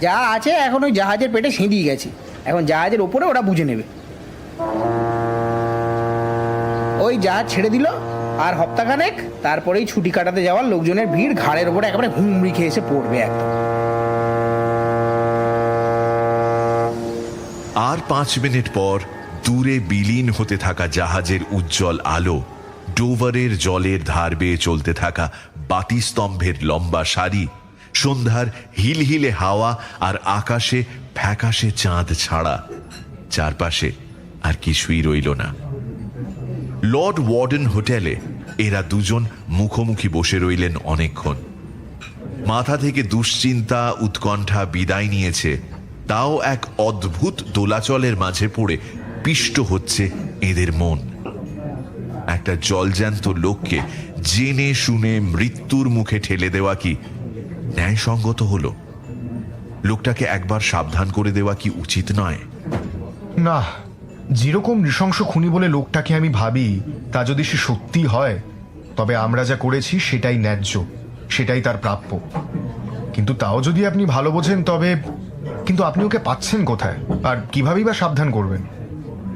যা আছে এখন ওই জাহাজের পেটে সেঁধিয়ে গেছে, এখন জাহাজের ওপরে ওরা বুঝে নেবে। ওই জাহাজ ছেড়ে দিল আর হপ্তাখানেক তারপরেই ছুটি কাটাতে যাওয়ার লোকজনের ভিড় ঘাড়ের ওপরে একেবারে হুমড়ি খেয়ে এসে পড়বে একদম। আর 5 মিনিট পর দূরে বিলীন হতে থাকা জাহাজের উজ্জ্বল আলো, ডোভারের জলের ধার বেয়ে চলতে থাকা বাতিস্তম্ভের লম্বা সারি, সন্ধ্যার হিলহিলে হাওয়া আর আকাশে ফ্যাকাশে চাঁদ ছাড়া চারপাশে আর কিছুই রইল না। লর্ড ওয়ার্ডেন হোটেলে এরা দুজন মুখোমুখি বসে রইলেন অনেকক্ষণ। মাথা থেকে দুশ্চিন্তা উৎকণ্ঠা বিদায় নিয়েছে, তাও এক অদ্ভুত দোলাচলের মাঝে পড়ে পিষ্ট হচ্ছে এদের মন। একটা জলজ্যান্ত লোককে জেনে শুনে মৃত্যুর মুখে ঠেলে দেওয়া কি ন্যায়সঙ্গত হলো? লোকটাকে একবার সাবধান করে দেওয়া কি উচিত নয়? না, যেরকম নৃশংস খুনি বলে লোকটাকে আমি ভাবি, তা যদি সে সত্যি হয়, তবে আমরা যা করেছি সেটাই ন্যায্য, সেটাই তার প্রাপ্য। কিন্তু তাও যদি আপনি ভালো বোঝেন, তবে কিন্তু আপনি ওকে পাচ্ছেন কোথায়, আর কিভাবেই বা সাবধান করবেন?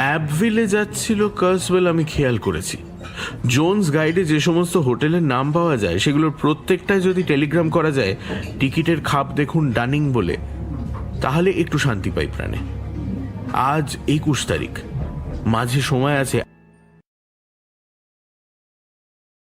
অ্যাবভিলে যাচ্ছিল কার্সওয়েল, আমি খেয়াল করেছি। জোনস গাইডে যে সমস্ত হোটেলের নাম পাওয়া যায় সেগুলোর প্রত্যেকটায় যদি টেলিগ্রাম করা যায় টিকিটের খাপ দেখুন ডানিং বলে, তাহলে একটু শান্তি পাই প্রাণে। আজ 21 তারিখ, মাঝে সময় আছে